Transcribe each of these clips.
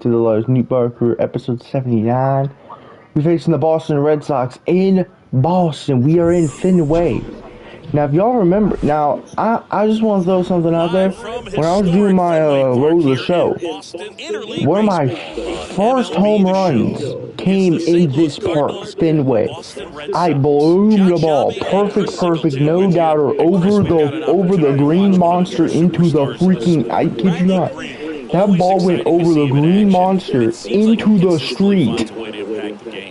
to the Lars Nootbaar Crew, episode 79. We're facing the Boston Red Sox in Boston. We are in Fenway. Now, if y'all remember, now, I just want to throw something out there. When I was doing my road to the show, one of my first home runs came in this park, Fenway. I bloomed the ball, perfect, no doubter, over the green monster into the freaking, I kid you not. That ball went over the green monster into the street.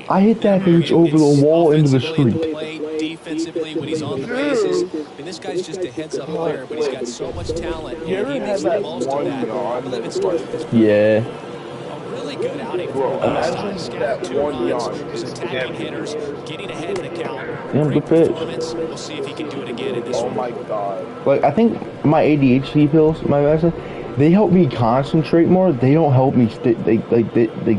I hit that bitch over the wall into the street. Defensively, when he's on the bases, I mean, this guy's just a heads-up player, but he's got so much talent, and he makes the most of that. I believe it starts with his yeah. A really good outing for him last time. Scattered 2 runs, was attacking hitters, getting ahead in the count. Yeah, good pitch. We'll see if he can do it again in this one. Oh my god. Like, I think my ADHD pills, my medicine, they help me concentrate more. They don't help me,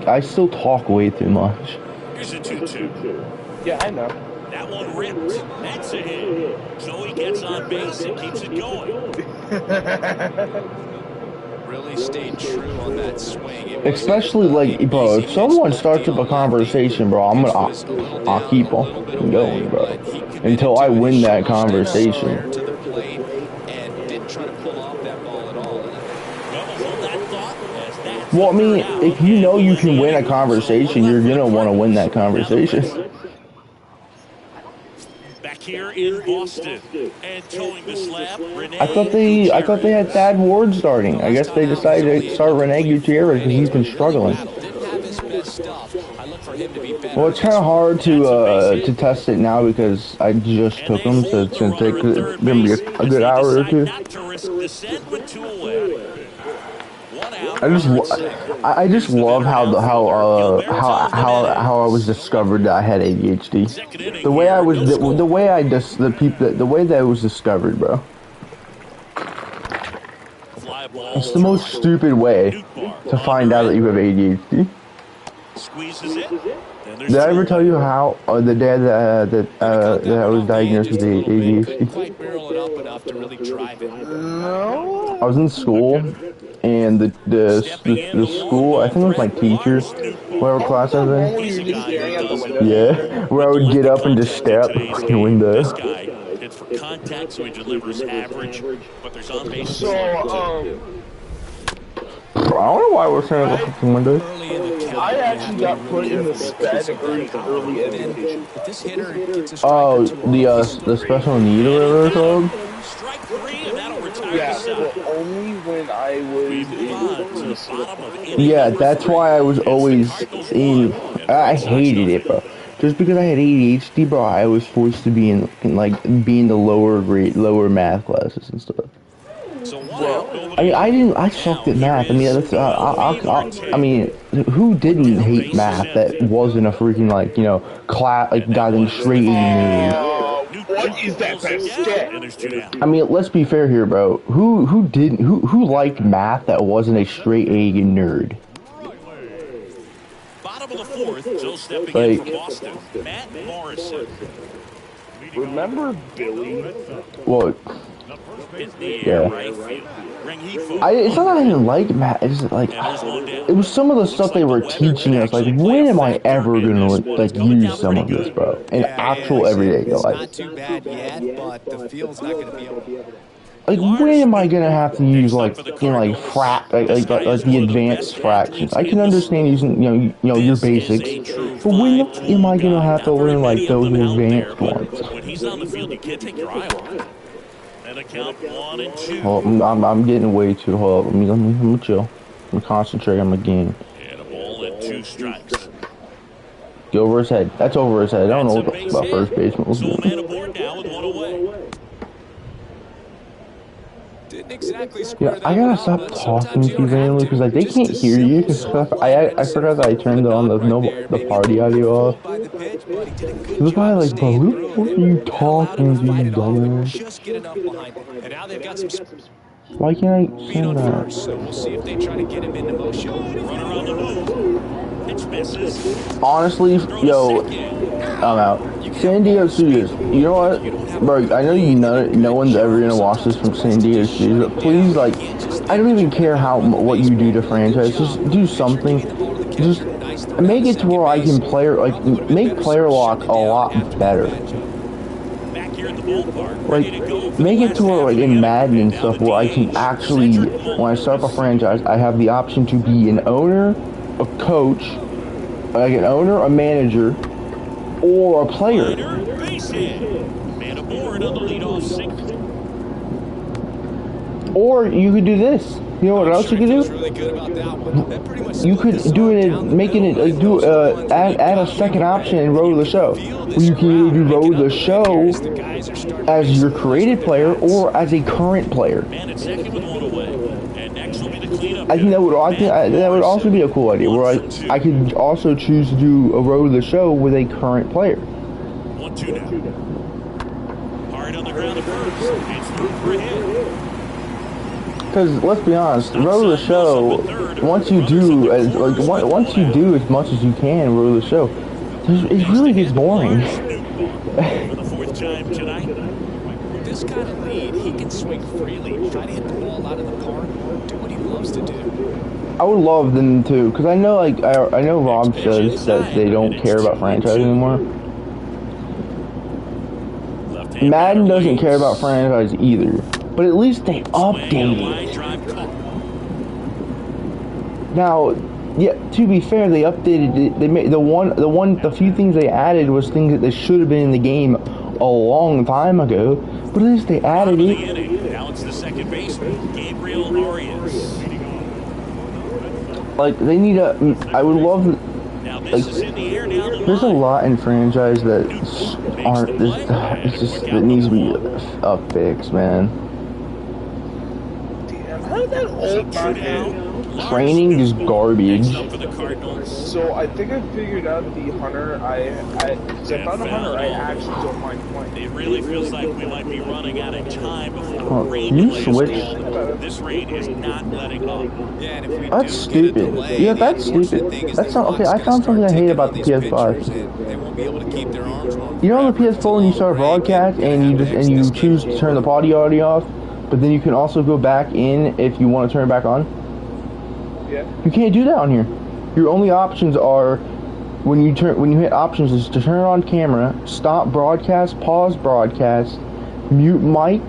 I still talk way too much. Here's a 2-2. Yeah, I know. That one ripped. That's a hit. So he gets on base and keeps it going. Really stayed true on that swing. Especially, like, bro, if someone starts up a conversation, bro, I'll keep on going, bro, until I win that conversation. Well, I mean, if you know you can win a conversation, you're gonna want to win that conversation. Back here in Boston and towing the slab. I thought they had Thad Ward starting. I guess they decided to start Rene Gutierrez because he's been struggling. Well, it's kind of hard to test it now because I just took him, so it's gonna take be a good hour or two. I just love how I was discovered that I had ADHD. The way that it was discovered, bro. It's the most stupid way to find out that you have ADHD. Did I ever tell you how the day that I was diagnosed with ADHD? No. I was in school, and the school, I think it was my teacher, whatever class I was in. Yeah, where I would get up and just stare out the window. For contact, so he delivers average, but there's on base. So, I don't know why we're staring at the window. I actually got put in the sped early education. Oh, the special need or whatever it's called? Strike 3, and that'll retire Yeah, the but only when I was Yeah, that's why I was always in. I hated it, bro. Just because I had ADHD, bro, I was forced to be in the lower math classes and stuff. I mean, I sucked at math. I mean, I mean, who didn't hate math that wasn't a freaking, like, you know, class, like, got in straight A nerd? What is that best? I mean, let's be fair here, bro. Who liked math that wasn't a straight A nerd? Bottom of the fourth, still stepping in for Boston, Matt Morrison. Remember Billy? Well, yeah. It's not that I didn't like math. It's just, like, it was some of the stuff they were teaching us. Like, when am I ever gonna like use some of this, bro, in actual everyday life? Not too bad yet, but the field's not going to be able to. Like, when am I gonna have to use, like, you know, like the advanced fractions? I can understand using, you know, your basics, but when am I gonna have to learn, like, those advanced ones? When he's on the field, you can't take your eye off him. And a count 1 and 2. Well, I'm getting way too hard. I'm gonna chill. I'm gonna concentrate on my game. And a ball and 2 strikes. Go over his head. That's over his head. I don't know what about first baseman was doing. So a man aboard now with 1 away. Exactly yeah, I gotta stop talking to you randomly because, like, they can't hear you. Cause I forgot that I turned on the party audio off. The guy like, bro, who the fuck are you talking to, you dumbass? Why can't I send that? So we'll see if they try to get him into motion. Runner on the move. Pitch misses. Honestly, yo, I'm out. San Diego Studios. You know what, bro? I know no one's ever gonna watch this from San Diego Studios, but please, like, I don't even care what you do to franchise. Just do something. Just make it to where I can make player lock a lot better. Back here at the ballpark, Like, make it to where, like, in Madden and stuff, where I can actually, when I start up a franchise, I have the option to be an owner, a coach, like an owner, a manager, or a player. Base hit. Man aboard on the leadoff single. Or you could do this. You know what else you could do? You could do it, add a second option and road the show. Where you can either do road the show as your created player or as a current player. Man at second with one away. And next will be the cleanup. I think that would also be a cool idea. Where I could also choose to do a road the show with a current player. 1-2 now. Hard on the ground at first. It's through for a hit. Because let's be honest, road the show. Once you do as much as you can, road the show. It really gets boring. For the fourth time tonight. With this kind of lead, he can swing freely, try to hit the ball out of the park, do what he loves to do. I would love them to, because I know I know Rob says that they don't care about franchise anymore. Madden doesn't care about franchise either, but at least they updated. Now, yeah, to be fair, they updated it. They made the few things they added was things that they should have been in the game a long time ago, but at least they added it. Now it's the second baseman, Gabriel Arias. Like, they need a. I would love. Like, there's a lot in franchise that aren't. It's just it needs to be a fix, man. Damn, how did that old man? Training is garbage. So I think I figured out the hunter. Because I found a hunter I actually don't mind playing. It really feels like we might be running out of time before rain. You switch. This rain is not letting up. Yeah, and if we That's stupid. Yeah, that's stupid. That's not okay. I found something I hate about the PS5. They won't be able to keep their arms on. You know, on the PS4 when you start a broadcast and you choose to turn the audio off, but then you can also go back in if you want to turn it back on. Yeah. You can't do that on here. Your only options are when you hit options is to turn it on camera, stop broadcast, pause broadcast, mute mic,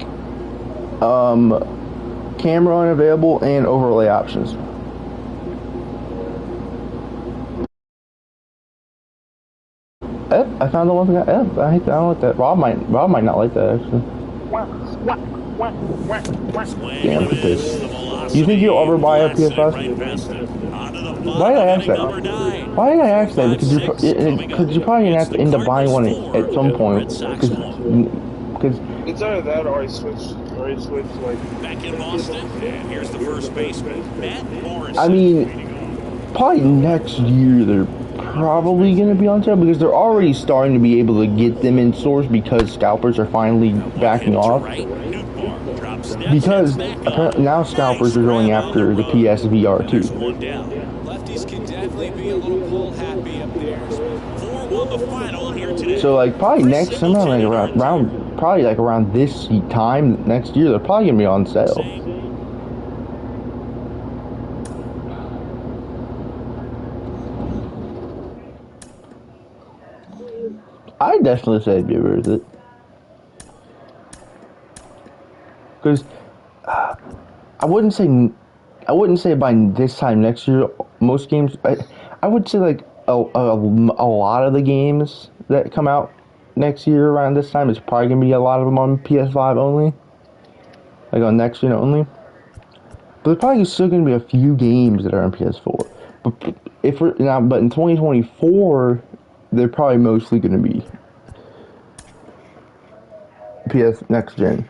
camera unavailable, and overlay options. I found the one thing. I don't like that. Rob might not like that actually. Damn, this. You think you'll ever buy a PS5? Why did I ask that? Why did I ask that? Because you're probably gonna have to end up buying one at some point. Because it's either that or I switched like. Back in Boston, and here's the first baseman, Matt Morrison. I mean, probably next year they're probably gonna be on sale because they're already starting to be able to get them in stores because scalpers are finally backing off. Because apparently now scalpers are going after the PSVR too. Lefties can definitely be a little pull happy up there. 4-1 the final here today. So like probably next sometime like around this time next year they're probably gonna be on sale. I definitely say it'd be worth it. Because I wouldn't say by this time next year most games. I would say like a lot of the games that come out next year around this time is probably gonna be a lot of them on PS5 only, like on next gen only. But there's probably still gonna be a few games that are on PS4. But in 2024, they're probably mostly gonna be PS next gen.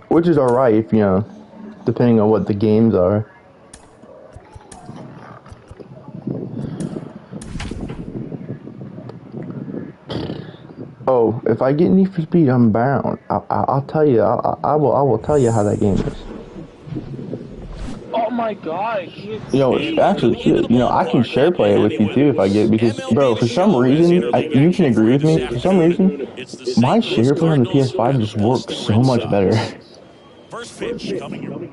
Which is alright if, you know, depending on what the games are. Oh, if I get Need for Speed Unbound, I'll tell you. I will tell you how that game is. Oh my god, I can't Actually, I can share play it with you too if I get, because, bro, for some reason, you can agree with me, for some reason, my share play on the PS5 just works so much better. First pitch coming your way.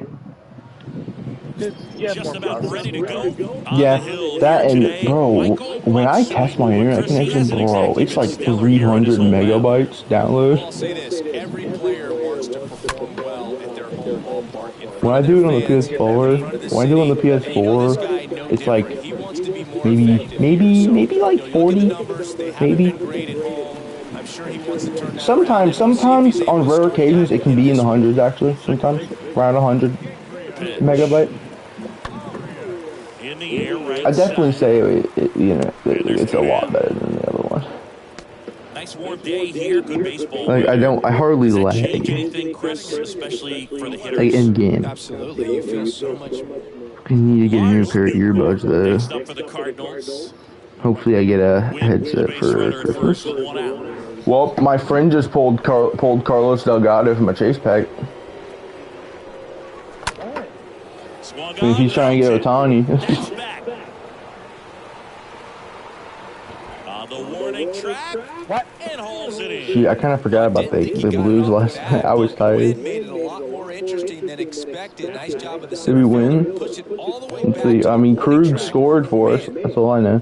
You have Just more about ready to processing. go on Yeah, the hill that here and, today. bro, Michael when I Watts. test my internet Chris, he connection, hasn't bro, exactly it's been like stellar here in 300 his home lab. megabytes Well, download. I'll say this. Every player wants to perform well at their home ballpark in When front I of do their it on the fans, in PS4, front of the when I do it on city. the And you know this PS4, guy no it's like different. He wants to be more maybe, effective here. maybe, So, maybe like you look at the 40, numbers. They haven't maybe. been great at home. I'm sure he wants to turn that around, and we'll see if Sometimes he's able on to rare start occasions, that it can in be in this the one. hundreds actually. Sometimes around 100 Pitch. megabyte. In the air, right I definitely side. say There's it's a 2 lot down. better than the other one. Nice warm day here. Good baseball Like weather. I hardly Does that change lag. anything, Chris, especially for the Like hitters? in game. Absolutely. You feel so much. I need to get a new Lars pair of earbuds Nootbaar, next though. up for the Cardinals. Hopefully I get a Wins the headset base for runner at Christmas. first with 1 out. Well, my friend just pulled Carlos Delgado from a chase pack. Swung So if he's trying to get Otani. That's back. On the warning track. What? And hauls it in. Gee, I kind of forgot about the Blues last night. I was tired. Made it a lot more interesting than expected. Nice job of the Did center we fielder. win? Push it all the way Let's back see. to I the mean, warning Krug track. scored for us. That's all I know.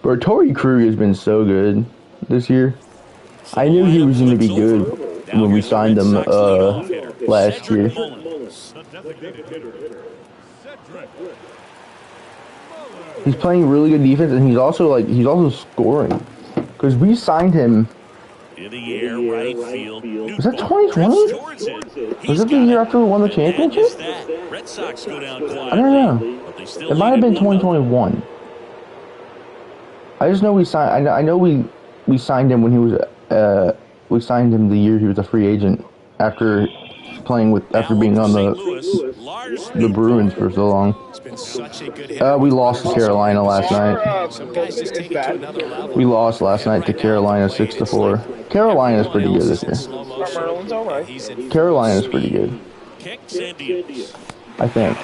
But Torrey Krug has been so good this year. So I knew he was going to be flips good over. when we Here's the signed Red him Sox leadoff hitter, last year. Cedric Mullins. He's playing really good defense, and he's also scoring. Because we signed him. In the air, right field. Was that Nootbaar 2020? drifts towards it. Was it the year after we won the championship? Just that. Red Sox go down quietly. I don't know. But they still It might have lead been it 1-0. 2021. I just know we signed. I know we signed him when he was. We signed him the year he was a free agent after being on the Bruins for so long. It's been such a good hitter. We lost to Carolina last night. Some guys just take it to another level. We lost last night to Carolina 6-4. Carolina's pretty good this year. Marlon's alright. Carolina's pretty good. Kicks and deals. I think.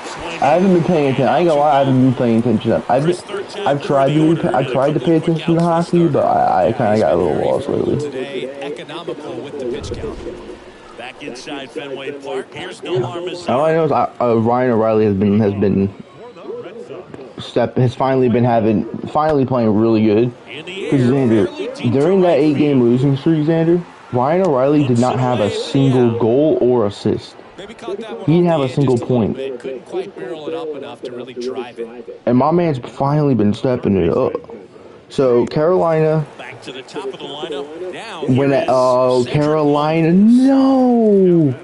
I haven't been paying attention. I ain't gonna lie, I haven't been paying attention. I've tried to pay attention to hockey, but I kind of got a little lost lately. Today, economical with the pitch count. Back inside Fenway Park. Here's Nomar Mazar. All I know is Ryan O'Reilly has finally playing really good. In the Because air, Xander, fairly deep during to that right 8-game field. losing streak, Xander, Ryan O'Reilly did not have a single goal or assist. Maybe caught that one He didn't off have the a end single just a little point. bit. Couldn't quite barrel it up enough to really drive it. And my man's finally been stepping it up. So Carolina, Back to the top of the lineup. Now, Carolina, no.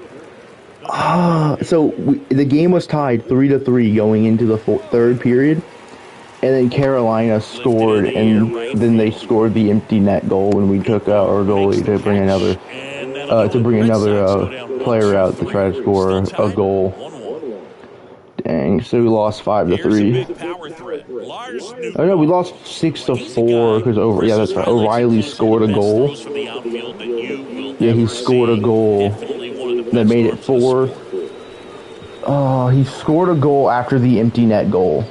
So the game was tied 3-3 going into the third period, and then Carolina scored, and then they scored the empty net goal when we took out our goalie to bring another player out to try to score a goal. Dang, so we lost 5-3. Oh no, we lost 6-4 because that's right. O'Reilly scored a goal. Yeah, he scored a goal that made it 4. Oh, he scored a goal after the empty net goal.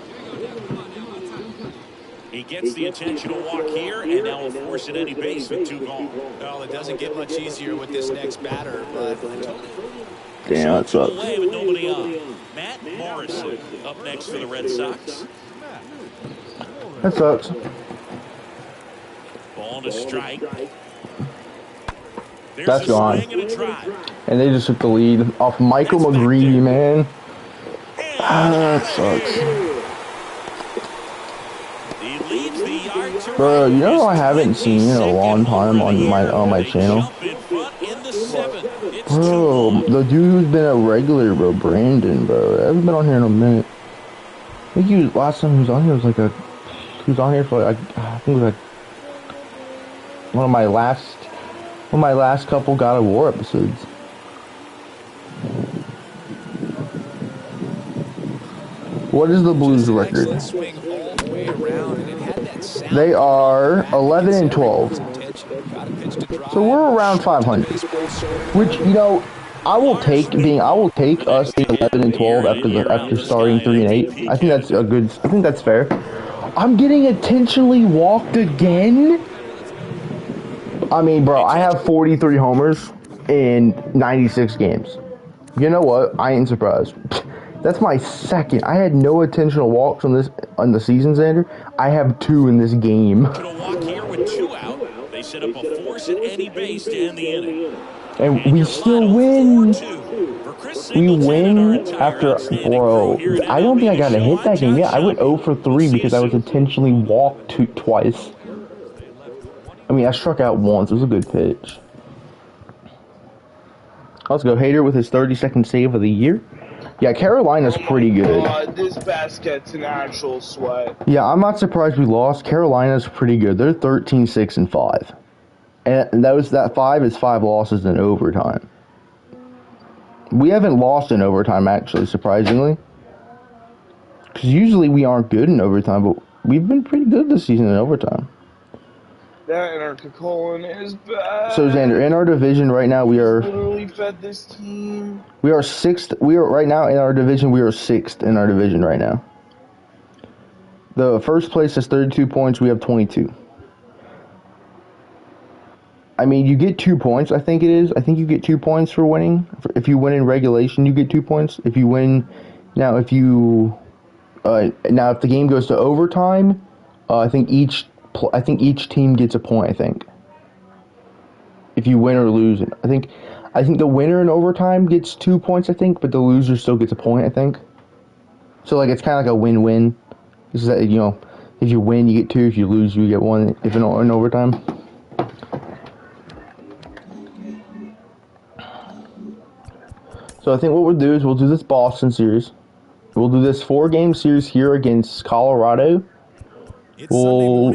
He gets the intentional walk here, and now will force it any base with 2 gone. Well, it doesn't get much easier with this next batter, but Damn, that sucks. Away with nobody on. Matt Morrison up next for the Red Sox. That sucks. Ball to strike. There's That's a gone. swing and a drive. And they just took the lead off Michael McGreevy, man. That sucks. He leads the yard to Bro, right. you know I haven't seen in a long time on my channel? Jump in front in the 7th. It's Bro, 2-1. the dude who's been a regular, bro, Brandon, bro. I haven't been on here in a minute. I think last time he was on here was he was on here for I think it was like one of my last couple God of War episodes. What is the Blues record? excellent swing all the way around, and it had that sound. They are 11-12. Got a pitch to drive. So we're around 500. Which, I will take us being 11 and 12 after starting 3 and 8. I think that's a good. I think that's fair. I'm getting intentionally walked again. I mean, bro, I have 43 homers in 96 games. You know what? I ain't surprised. That's my second. I had no intentional walks on the season, Xander. I have 2 in this game. To walk here with 2 out. They set up a force at any base to end the inning. And we still win. We win after, bro. I don't think I got a hit that game. Yeah, I went 0 for 3 because I was intentionally walked twice. I mean, I struck out once. It was a good pitch. Let's go. Hader with his 32nd save of the year. Yeah, Carolina's pretty good. This basket's an actual sweat. Yeah, I'm not surprised we lost. Carolina's pretty good. They're 13-6-5. And that 5 is 5 losses in overtime. We haven't lost in overtime, actually, surprisingly. Because usually we aren't good in overtime, but we've been pretty good this season in overtime. That intercolon is bad. So, Xander, in our division right now, we are... literally fed this team. We are 6th. We are, right now, in our division, we are 6th in our division right now. The first place is 32 points. We have 22. I mean, you get 2 points, I think it is. I think you get 2 points for winning. If you win in regulation, you get 2 points. If you win... Now, if the game goes to overtime, I think each team gets a point, I think. If you win or lose. I think the winner in overtime gets 2 points, I think, but the loser still gets a point, I think. So, like, it's kind of like a win-win. This is that, you know, if you win, you get 2. If you lose, you get 1 if in overtime. So I think what we'll do is we'll do this Boston series. We'll do this 4-game series here against Colorado. We'll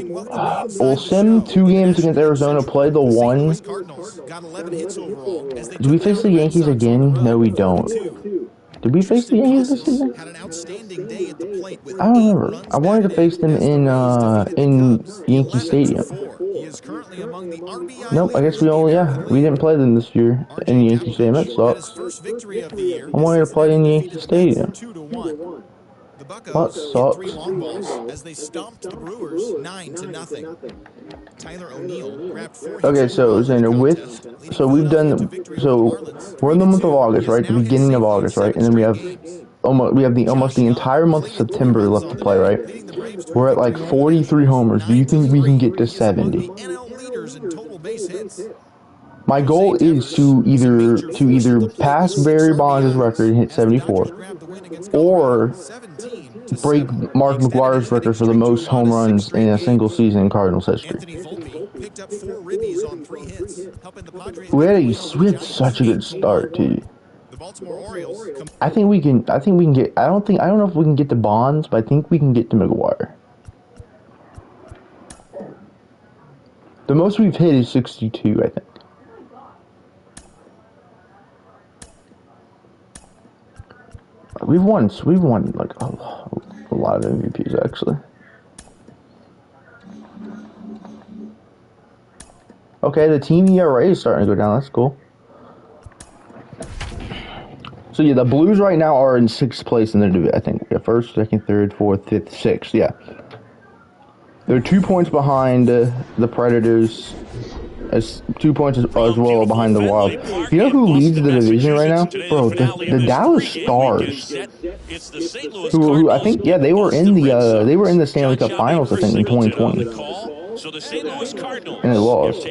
sim 2 games against Arizona, play the 1. Do we face the Yankees again? No, we don't. Did we face the Yankees this season? I don't remember. I wanted to face them in Yankee Stadium. Nope, I guess we didn't play them this year in Yankee Stadium. That sucks. I wanted to play in Yankee Stadium. That sucks. Okay, so Xander, we're in the month of August, right? The beginning of August, right? And then we have almost the entire month of September left to play, right? We're at like 43 homers. Do you think we can get to 70? My goal is to either pass Barry Bonds' record and hit 74, or break Mark McGwire's record for the most home runs in a single season in Cardinals history. We had such a good start too. I think we can get. I don't know if we can get to Bonds, but I think we can get to McGwire. The most we've hit is 62, I think. We've won like a lot of MVPs actually. Okay, the team ERA is starting to go down. That's cool. So yeah, the Blues right now are in 6th place in their division. I think first, second, third, fourth, fifth, 6th. Yeah, they're 2 points behind the Predators. As 2 points as well behind the Wild. You know who leads the division right now, bro? The Dallas Stars. Who I think they were in the Stanley Cup Finals, I think, in 2020. And they lost.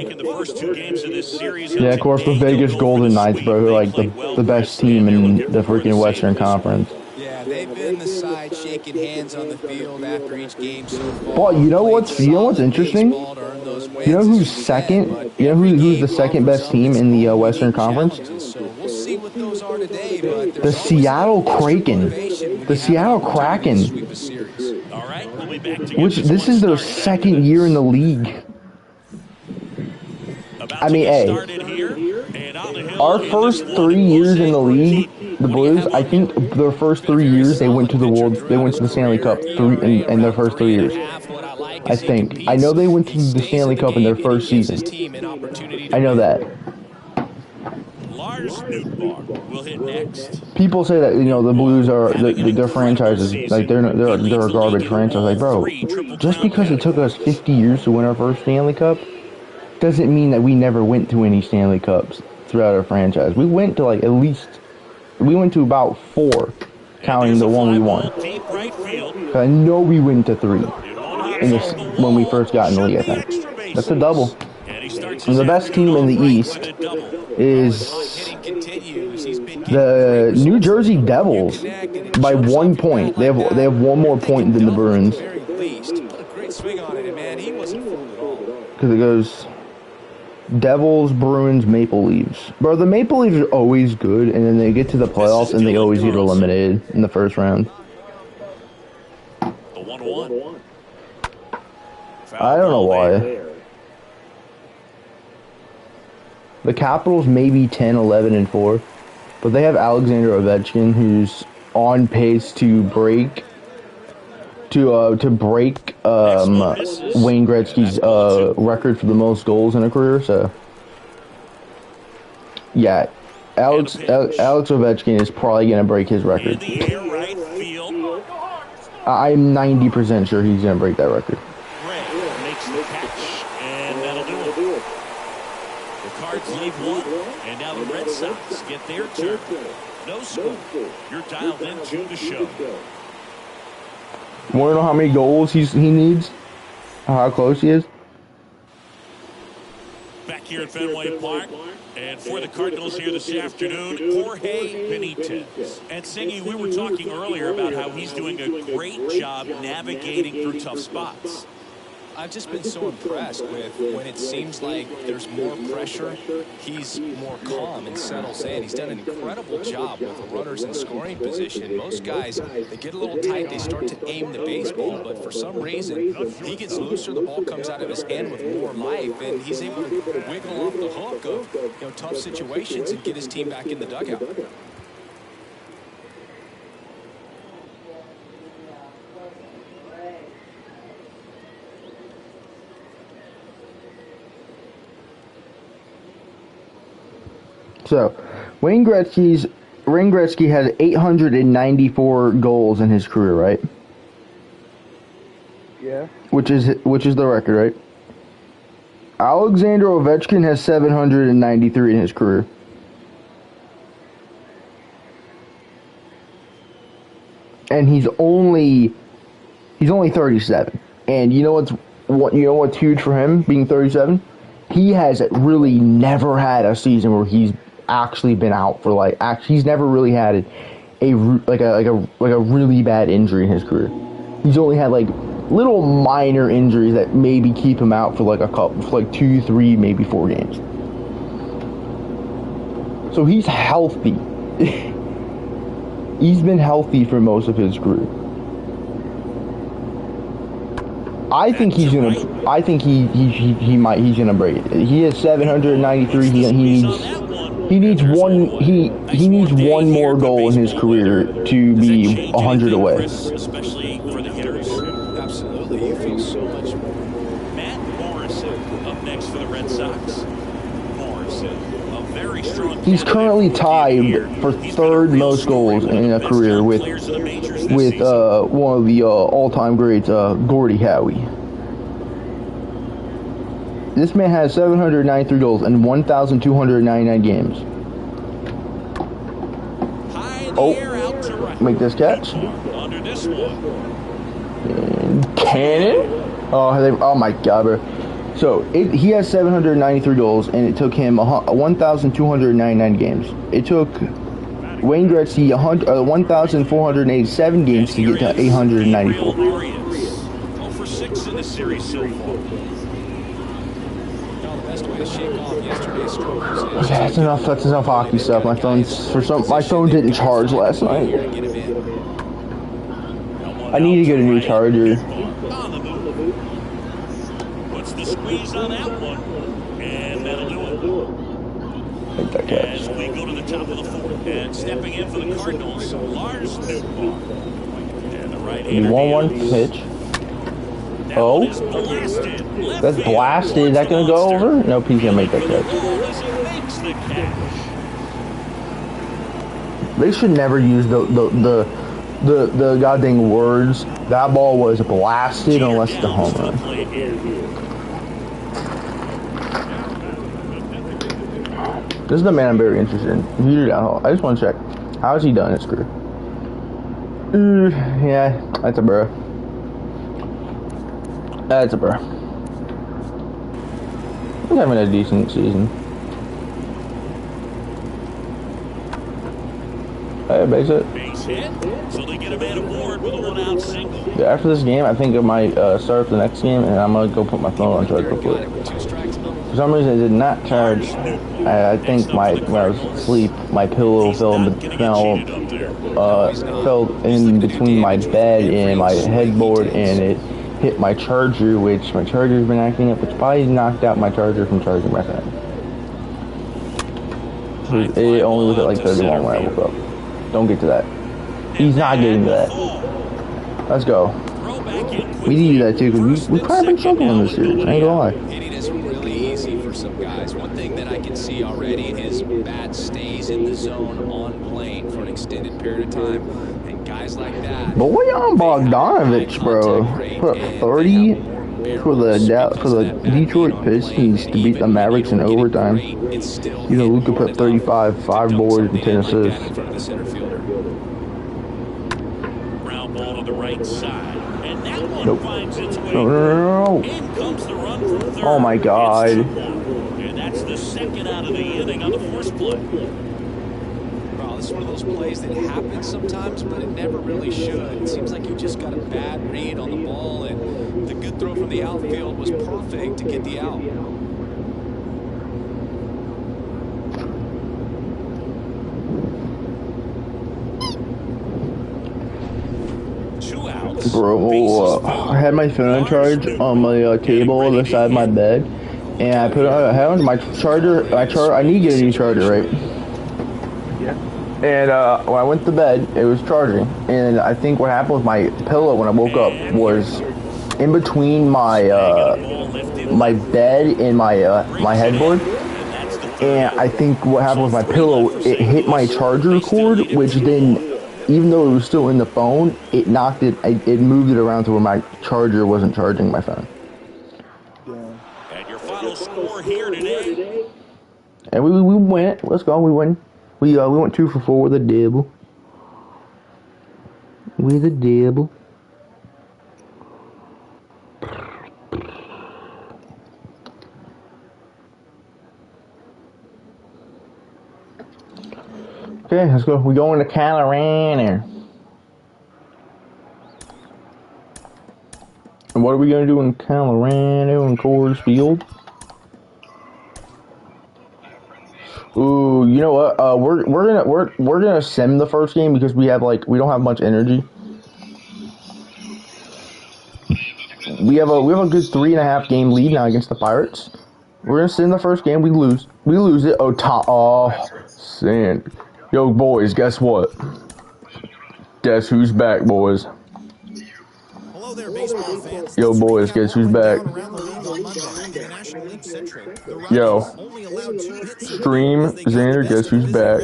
Yeah, of course, the Vegas Golden Knights, bro, who are like the best team in the freaking Western Conference. Yeah, they've been the side shaking hands on the field after each game so far. Well, you know what's interesting? You know who's second? You know who's the second best team in the Western Conference? We'll see what those are today, but the Seattle Kraken. The Seattle Kraken. Which this is their second year in the league. I mean, hey, our first 3 years in the league, the Blues, I think their first 3 years they went to the Stanley Cup in their first 3 years. I think. I know they went to the Stanley Cup in their first season. I know that. Lars Nootbaar will hit next. People say that the Blues are their franchises, like they're a garbage franchise. Like, bro, just because it took us 50 years to win our first Stanley Cup doesn't mean that we never went to any Stanley Cups throughout our franchise. We went to about 4, counting the one we won. I know we went to 3 when we first got in the league. I think that's a double. And the best team in the East is the New Jersey Devils by 1 point. They have one more point than the Bruins. Because it goes Devils, Bruins, Maple Leafs. Bro, the Maple Leafs are always good, and then they get to the playoffs and they always get eliminated in the first round. The 1-1. I don't know why. The Capitals may be 10, 11, and 4, but they have Alexander Ovechkin, who's on pace to break Wayne Gretzky's record for the most goals in a career. So, yeah, Alex Ovechkin is probably gonna break his record. I'm 90% sure he's gonna break that record. Makes the catch, and that'll do it. The Cards lead 1, and now the Red Sox get their turn. No score. You're dialed into the show. Want to know how many goals he needs? How close he is? Back here at Fenway Park, and for the Cardinals here this afternoon, Jorge Benitez. And Singy, we were talking earlier about how he's doing a great job navigating through tough spots. I've just been so impressed with when it seems like there's more pressure, he's more calm and settles in. He's done an incredible job with the runners in scoring position. Most guys, they get a little tight, they start to aim the baseball, but for some reason, he gets looser, the ball comes out of his hand with more life, and he's able to wiggle off the hook of tough situations and get his team back in the dugout. So, Wayne Gretzky has 894 goals in his career, right? Yeah. Which is the record, right? Alexander Ovechkin has 793 in his career. And he's only 37. And you know what's huge for him being 37? He has really never had a season where he's actually been out for he's never really had a really bad injury in his career. He's only had little minor injuries that maybe keep him out for a couple, for 2, 3, maybe 4 games. So he's healthy. He's been healthy for most of his career. I think he's gonna break it. He has 793. He needs one more goal in his career to be 100 away. Especially for the hitters. Absolutely, you feel so much. Matt Morrison up next for the Red Sox. Morrison, a very strong. He's currently tied for third most goals in a career with one of the all-time greats, Gordie Howe. This man has 793 goals in 1,299 games. Make this catch. Under this one. And cannon. Oh my God, bro. So he has 793 goals, and it took him 1,299 games. It took Wayne Gretzky 1,487 games to get to 894. 0 for 6 in the series so far. Okay, that's enough hockey stuff. My phone didn't charge last night. I need to get a new charger. Puts the squeeze on that one, and that'll do it. Make that catch. As we go to the top of the 4th, and stepping in for the Cardinals, Lars Nootbaar. And the right-hander. 1-1 pitch. Oh, that's blasted. Is that gonna go over? Nope, he's gonna make that catch. They should never use the goddamn words. That ball was blasted unless it's a home run. This is the man I'm very interested in. I just want to check. How has he done his career? Yeah, that's a bro. That's a bro. He's having a decent season. Hey, base hit. Base hit. So they get a man aboard with a one-out single. Yeah, after this game, I think I might start the next game, and I'm gonna go put my phone on charge real quick. For some reason, it did not charge. I think when I was asleep, my pillow fell in between my bed and my headboard, and it hit my charger, which my charger's been acting up, which probably knocked out my charger from charging my phone. It only was at like 31 when I woke up. Don't get to that. He's not getting to that. Let's go. We need that too, because we've kind of been struggling in this series. I ain't gonna lie. It is really easy for some guys. One thing that I can see already is bat stays in the zone on plane for an extended period of time. And guys like that. Boyan Bogdanovich, bro, put up 30 for the Detroit Pistons to beat the Mavericks in overtime. You know, Luka put 35, 5 boards, and 10 assists. Ground ball to the right side. And that one Nope. finds its way. No. In comes the run from third. Oh my God. And that's the second out of the inning on the force play. Wow, this is one of those plays that happens sometimes, but it never really should. It seems like you just got a bad read on the ball, and the good throw from the outfield was perfect to get the out. Bro, I had my phone on charge on my table on the side of my bed, and I put it on my charger. I need to get a new charger, right? Yeah. And when I went to bed, it was charging, and I think what happened with my pillow when I woke up was in between my my bed and my headboard. And I think what happened with my pillow, it hit my charger cord, which then, even though it was still in the phone, it knocked it, it moved it around to where my charger wasn't charging my phone. And your final score here today. And we went. Let's go. We went. We went 2 for 4 with a double. With a double. Okay, let's go. We're going to Colorado. And what are we gonna do in Colorado and Coors Field? Ooh, you know what? We're gonna sim the first game because we don't have much energy. We have a good 3.5 game lead now against the Pirates. We're gonna sim the first game. We lose it. Sand. Yo, boys, guess what? Guess who's back, boys? Hello there, baseball fans. Yo, boys, guess who's back? Yo, stream Xander, guess who's back?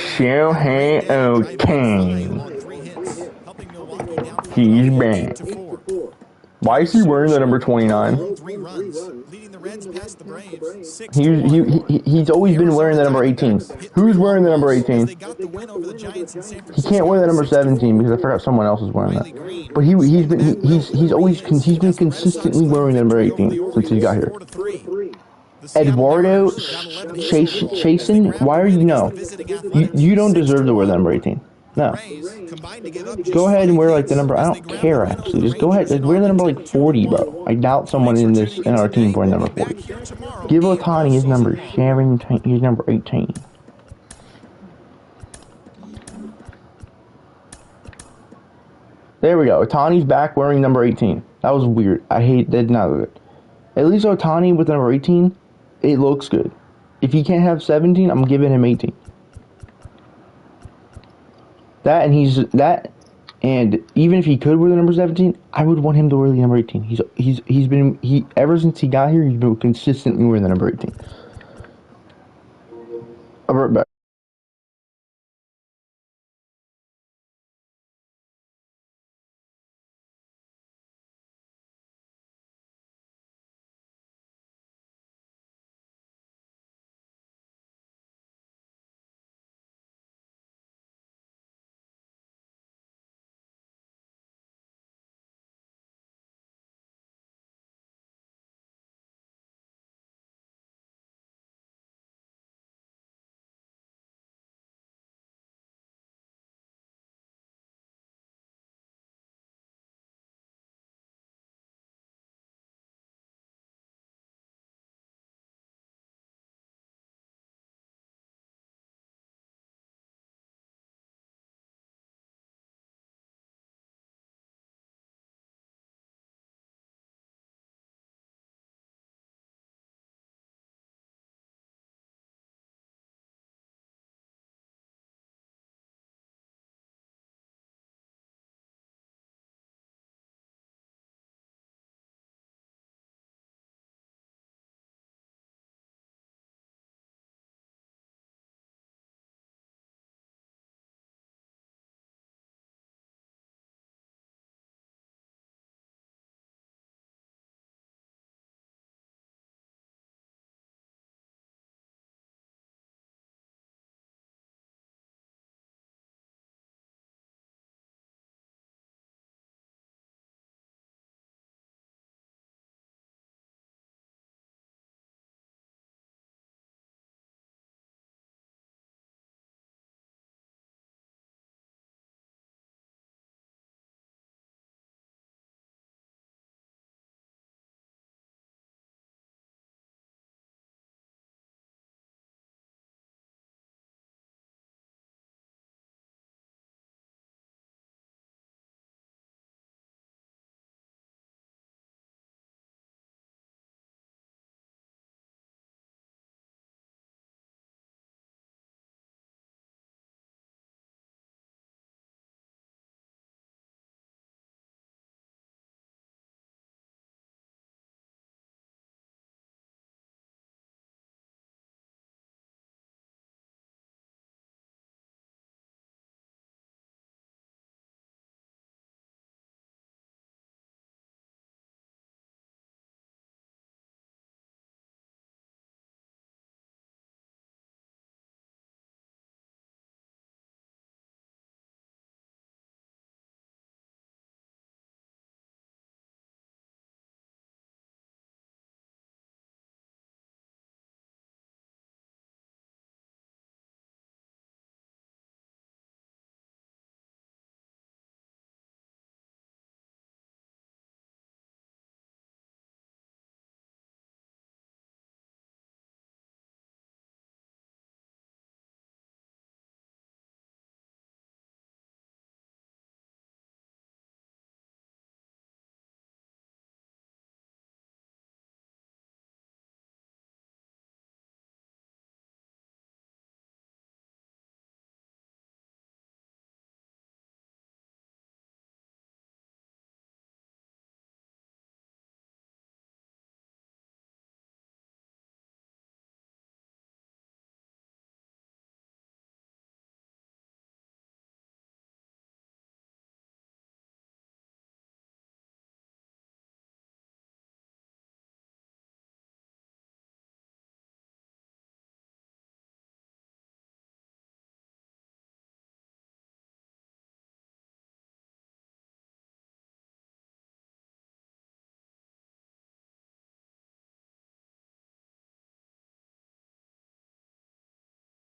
Shohei Ohtani. He's back. Why is he wearing the number 29? He's always been wearing the number 18. Who's wearing the number 18? He can't wear the number 17 because I forgot someone else is wearing that. But he's been consistently wearing the number 18 since he got here. Eduardo Chasen, why are you no? You don't deserve to wear the number 18. No. Go ahead and wear like the number. I don't care actually. Just go ahead. Just wear the number like 40, bro. I doubt someone in our team wearing number 40. Give Ohtani his number. Sharon, he's number 18. There we go. Ohtani's back wearing number 18. That was weird. I hate that. Not good. At least Ohtani with number 18, it looks good. If he can't have 17, I'm giving him 18. And even if he could wear the number 17, I would want him to wear the number 18. He's been ever since he got here, he's been consistently wearing the number 18. I'll be right back.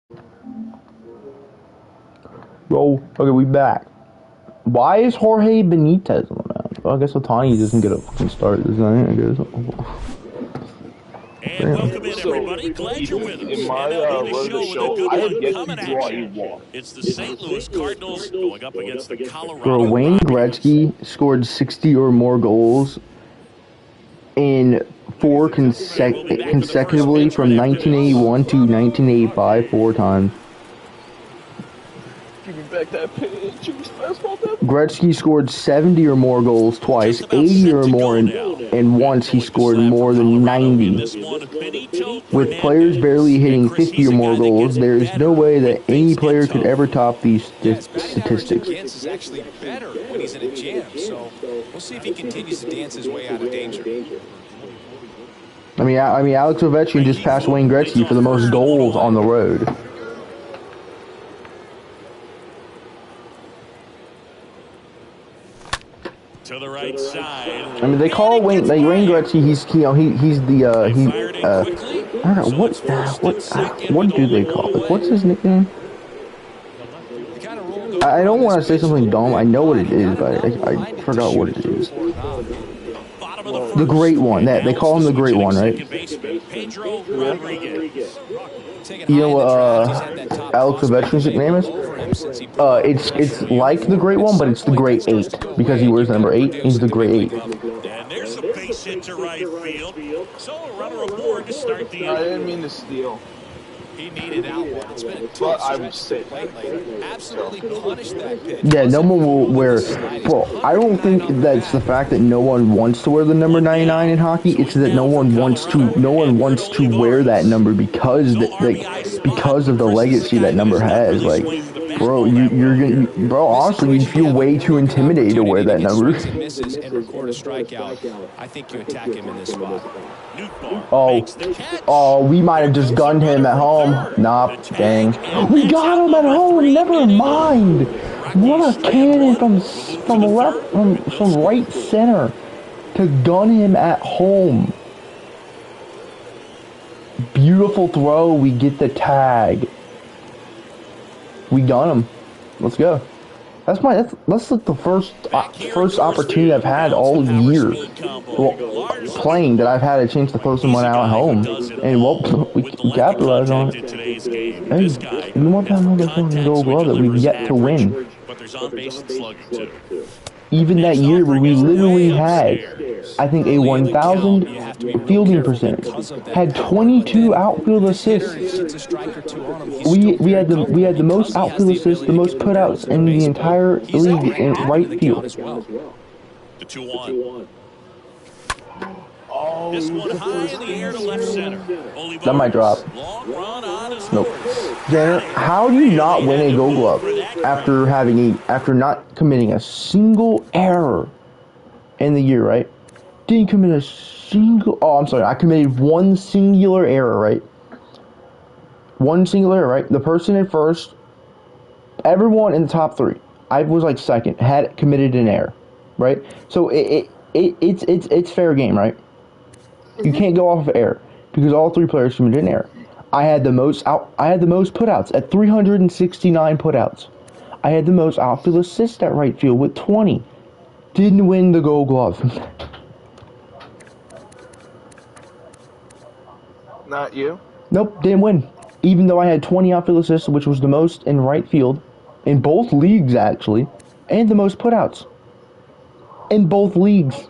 Bro, okay, we back. Why is Jorge Benitez on that? Well, I guess Otani doesn't get a fucking start this night, I guess. And welcome in, everybody. Glad you're with us. In my And now run of the with a good show, I one have yet coming to at draw a you. walk. It's the St. Louis Cardinals going up against the Bro, Colorado Wayne Rockies. Gretzky scored 60 or more goals in four consecutively from 1981 to 1985, 4 times. Give me back that pitch. Gretzky scored 70 or more goals twice, 80 or more, and once he scored more than 90. With players barely hitting 50 or more goals, there is no way that any player could ever top these statistics. Gantz is actually better when he's in a jam, so we'll see if he continues to dance his way out of danger. I mean, Alex Ovechkin just passed Wayne Gretzky for the most goals on the road. To the right side. I mean, they call Wayne Gretzky. He's the I don't know what do they call it? What's his nickname? I don't want to say something dumb. I know what it is, but I forgot what it is. The Great One. That they call him the Great One, right? You know what Alex Ovechkin's nickname is? It's like the Great One, but it's the Great 8 because he wears number 8. He's the Great 8. And there's a base hit to right field. So a runner aboard to start the I didn't mean to steal. He needed out one. It's been a But I tough was stretch sick. lately. Absolutely punished that pitch. Yeah, no one will wear. Bro, I don't think that's the fact that no one wants to wear the number 99 in hockey. It's that no one wants to wear that number because of the legacy that number has. Like, bro, you're gonna, bro. Honestly, you feel way too intimidated to wear that number. Misses and record a strikeout. I think you attack him in this spot. Oh, we might have just gunned him at home. Nah, dang. We got him at home. Never mind. What a cannon from right center to gun him at home. Beautiful throw. We get the tag. We gun him. Let's go. That's like the first opportunity I've had all year, playing that I've had a chance to throw someone out at home, and well, we capitalized on it. Hey, you want that motherfucking Gold Glove that we've yet to win? Even that year where we literally had, I think, a 1,000 fielding percentage, had 22 outfield assists. We had the most outfield assists, the most putouts in the entire league in right field. The 2-1. This one high in the air to left center. That might drop. Nope. Tanner, how do you not win a Gold Glove after not committing a single error in the year, right? Didn't commit a single. Oh, I'm sorry. I committed one singular error, right? One singular error, right? The person in first, everyone in the top 3, I was like second, had committed an error, right? So it's fair game, right? You can't go off of error because all 3 players committed an error. I had the most putouts at 369 putouts. I had the most outfield assists at right field with 20. Didn't win the Gold Glove. Not you? Nope, didn't win. Even though I had 20 outfield assists, which was the most in right field, in both leagues actually, and the most putouts in both leagues.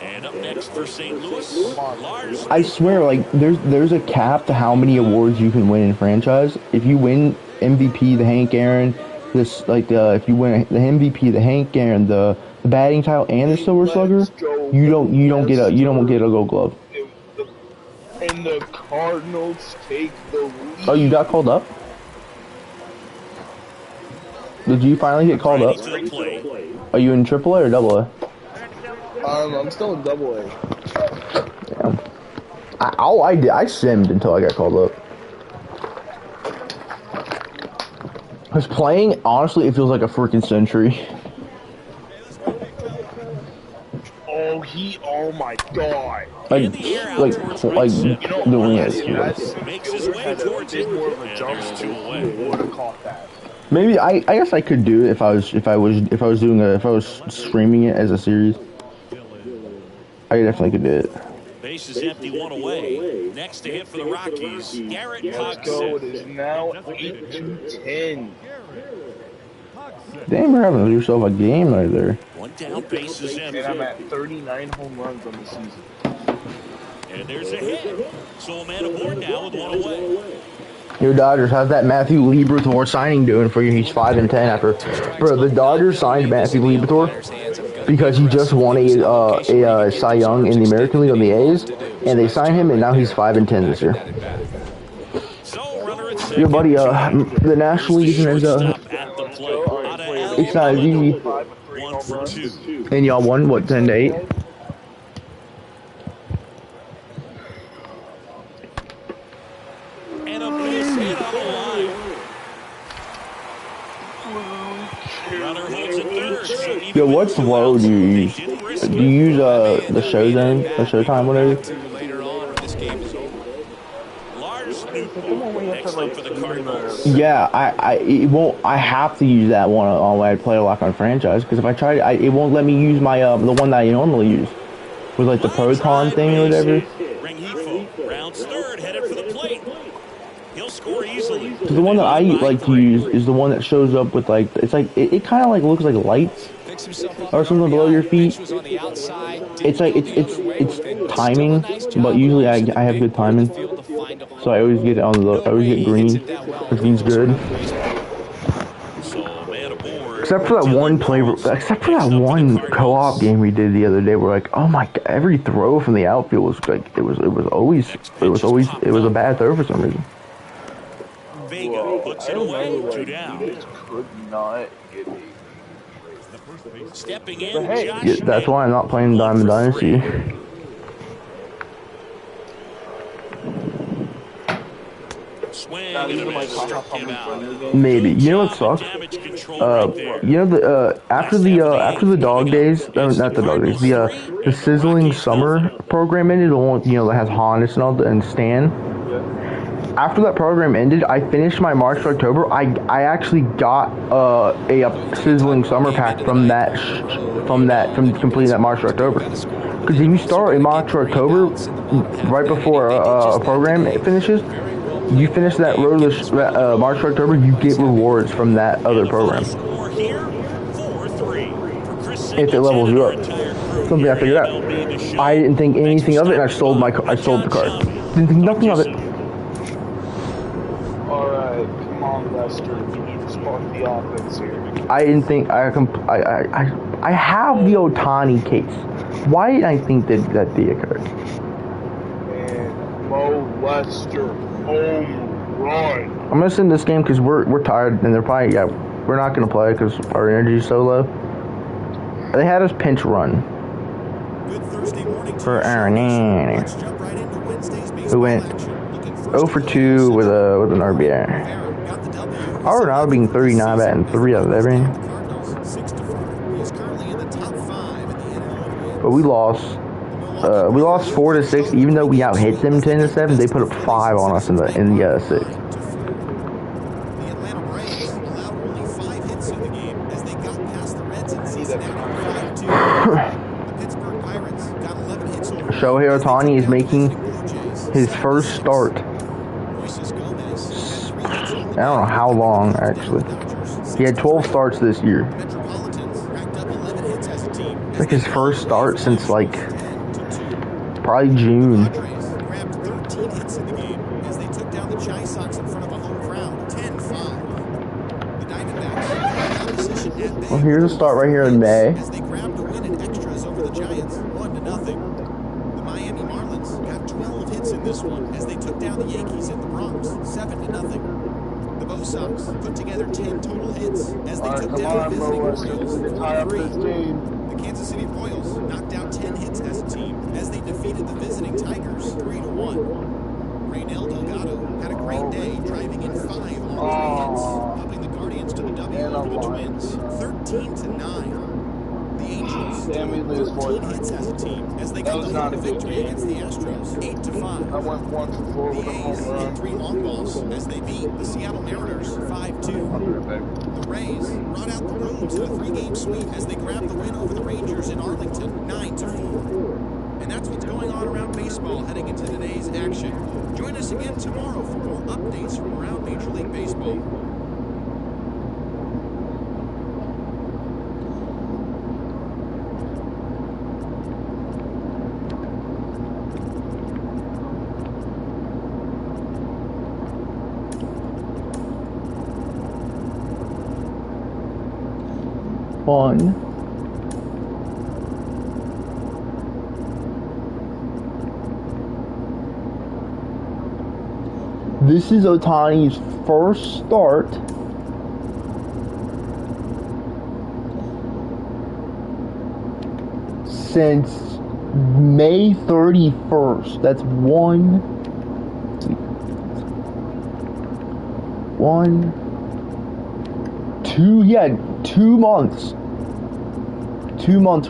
And up next for St. Louis, Lars. I swear, like there's a cap to how many awards you can win in franchise. If you win MVP, the Hank Aaron, if you win the MVP, the Hank Aaron, the batting title, and the Silver Slugger, you don't get a Gold Glove. And the Cardinals take the lead. Oh, you got called up? Did you finally get called up? Are you in AAA or AA? I'm still in AA. Damn. I simmed until I got called up. Because playing, honestly, it feels like a freaking century. Oh, Oh my god. In the air out towards right center. You know, doing it. honestly, that Makes his fielder way had a towards bit it, more of a and jump there's two ball. away. He would have caught that. Maybe I guess I could do it if I was streaming it as a series. I definitely could do it. Base is empty, one away. Next to hit for the Rockies, Garrett Let's go. It Pogson. is now 8-10. Damn, we're having yourself a game right there. One down, base is empty. And I'm at 39 home runs on the season. And there's a hit. So a man aboard now with one away. Your Dodgers, how's that Matthew Liberatore signing doing for you? He's 5-10 after. Bro, the Dodgers signed Matthew Liberatore because he just won a Cy Young in the American League on the A's, and they signed him, and now he's 5-10 this year. Your buddy, the National League is it's not as easy. 1 for 2. And y'all won what, 10-8? And a base hit on the line. Runner holds it third. So Yo, what flow do you use? Do you use the Showtime, whatever? Later on, when this game is over. Lars Nootbaar next up for the Cardinals. Yeah, it won't. I have to use that one on when I play a lock on franchise, because if I try, it won't let me use my the one that I normally use, with like the Proton thing or whatever. Rengifo rounds third, headed for the plate. He'll score easily. The one that I like to use is the one that shows up with like it kind of like looks like lights or something below your feet. It's like it's timing, but usually I have good timing, so I always get it on the I always get green, which means good. Except for that one co-op game we did the other day, where like, oh my god, every throw from the outfield was like it was a bad throw for some reason. Vega puts it away, 2 down. Could not get me. Stepping in, Hey. Yeah, that's why I'm not playing Diamond Dynasty. Swing and a miss. Struck him out. Maybe. You know what sucks? Damage control right there. You know the after the dog days, not the dog days, the sizzling summer program ended. The one that has Honest and all and Stan. After that program ended, I finished my March to October. I actually got a sizzling summer pack from completing that March to October. Because if you start in March or October, right before a program finishes, you finish that road March to October, you get rewards from that other program. If it levels you up. Something I figured out. I didn't think anything of it, and I sold the card. Didn't think nothing of it. Alright, come on, Lester. We need to spark the offense here. I didn't think I have the Ohtani case. Why did I think that occurred? And Mo Lester, home run. I'm gonna send this game because we're tired, and they're probably we're not gonna play because our energy is so low. They had us pinch run for Aaron, who went 0 for 2 with an RBI. Arenado being 39 batting 3 out of every. But we lost 4-6. Even though we out hit them 10-7, they put up 5 on us in the 6. Shohei Ohtani is making his first start. I don't know how long, actually. He had 12 starts this year. It's like his first start since, like, probably June. Well, here's a start right here in May. This one as they took down the Yankees in the Bronx 7-0. The Bo Sox put together 10 total hits as they took down the visiting Orioles 4-3. The Kansas City Royals knocked out 10 hits as a team as they defeated the visiting Tigers 3-1. Raynel Delgado had a great day, driving in 5 RBI hits, helping the Guardians to the W over the Twins 13-9. The Angels And we lose 13 4-3. hits as a team as they That got was the not a good victory game. against the Astros, 8-5. I went 1 for 4 with a home The A's run. hit 3 long balls as they beat the Seattle Mariners 5-2. I'll be right back. The Rays brought out the Rubes in a 3-game sweep as they grabbed the win over the Rangers in Arlington, 9-4. And that's what's going on around baseball heading into today's action. Join us again tomorrow for more updates from around Major League Baseball. One. This is Ohtani's first start since May 31st. That's one, 2, yeah, 2 months. 2 months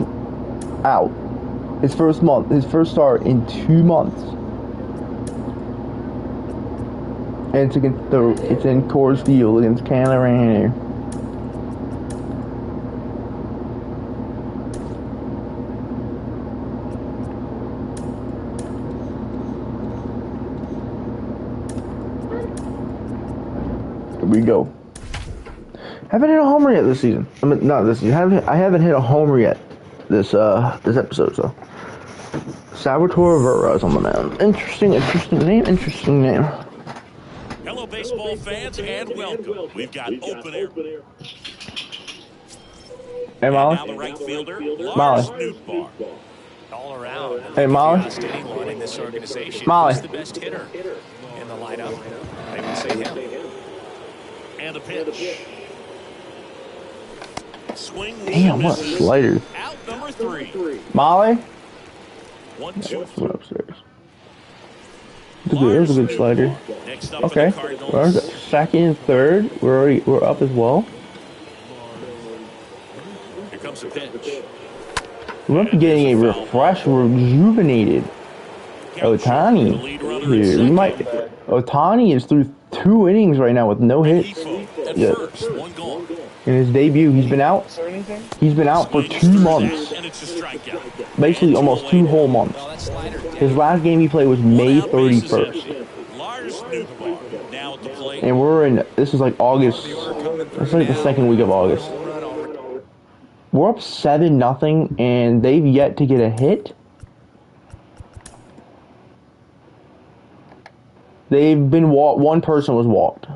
out. His first start in 2 months. And it's in Coors Field against Carolina. Here we go. Haven't hit a homer yet this season. I mean, not this season. I haven't hit a homer yet this episode. So Salvatore Rivera is on the mound. Interesting name. Hello, baseball fans, and welcome. We've got open air. Hey, Molly. Now the right fielder, Molly. Lars Nootbaar. All around. Hey, Molly. Anyone in this organization Molly. who's the best hitter in the lineup? I would say him. And the pitch. Swing. Damn, what a slider. Out number 3. Molly. 1-2. Went upstairs. There's a good slider. Next up Okay. for the Cardinals. Second and third. We're up as well. Here comes the pitch. We're up to getting a refreshed, rejuvenated Ohtani here. We might. Ohtani is through 2 innings right now with no hits. At Yeah. first, 1 gone. In his debut, he's been out. Is there anything? He's been out for 2 months. And it's a strikeout. Basically, almost 2 whole months. Oh, that slider. His last game he played was May One out, bases 31st. empty. Lars Nootbaar now at the plate. And we're in, this is like August, it's like the second week of August. We're up 7-0, and they've yet to get a hit. They've been one person was walked.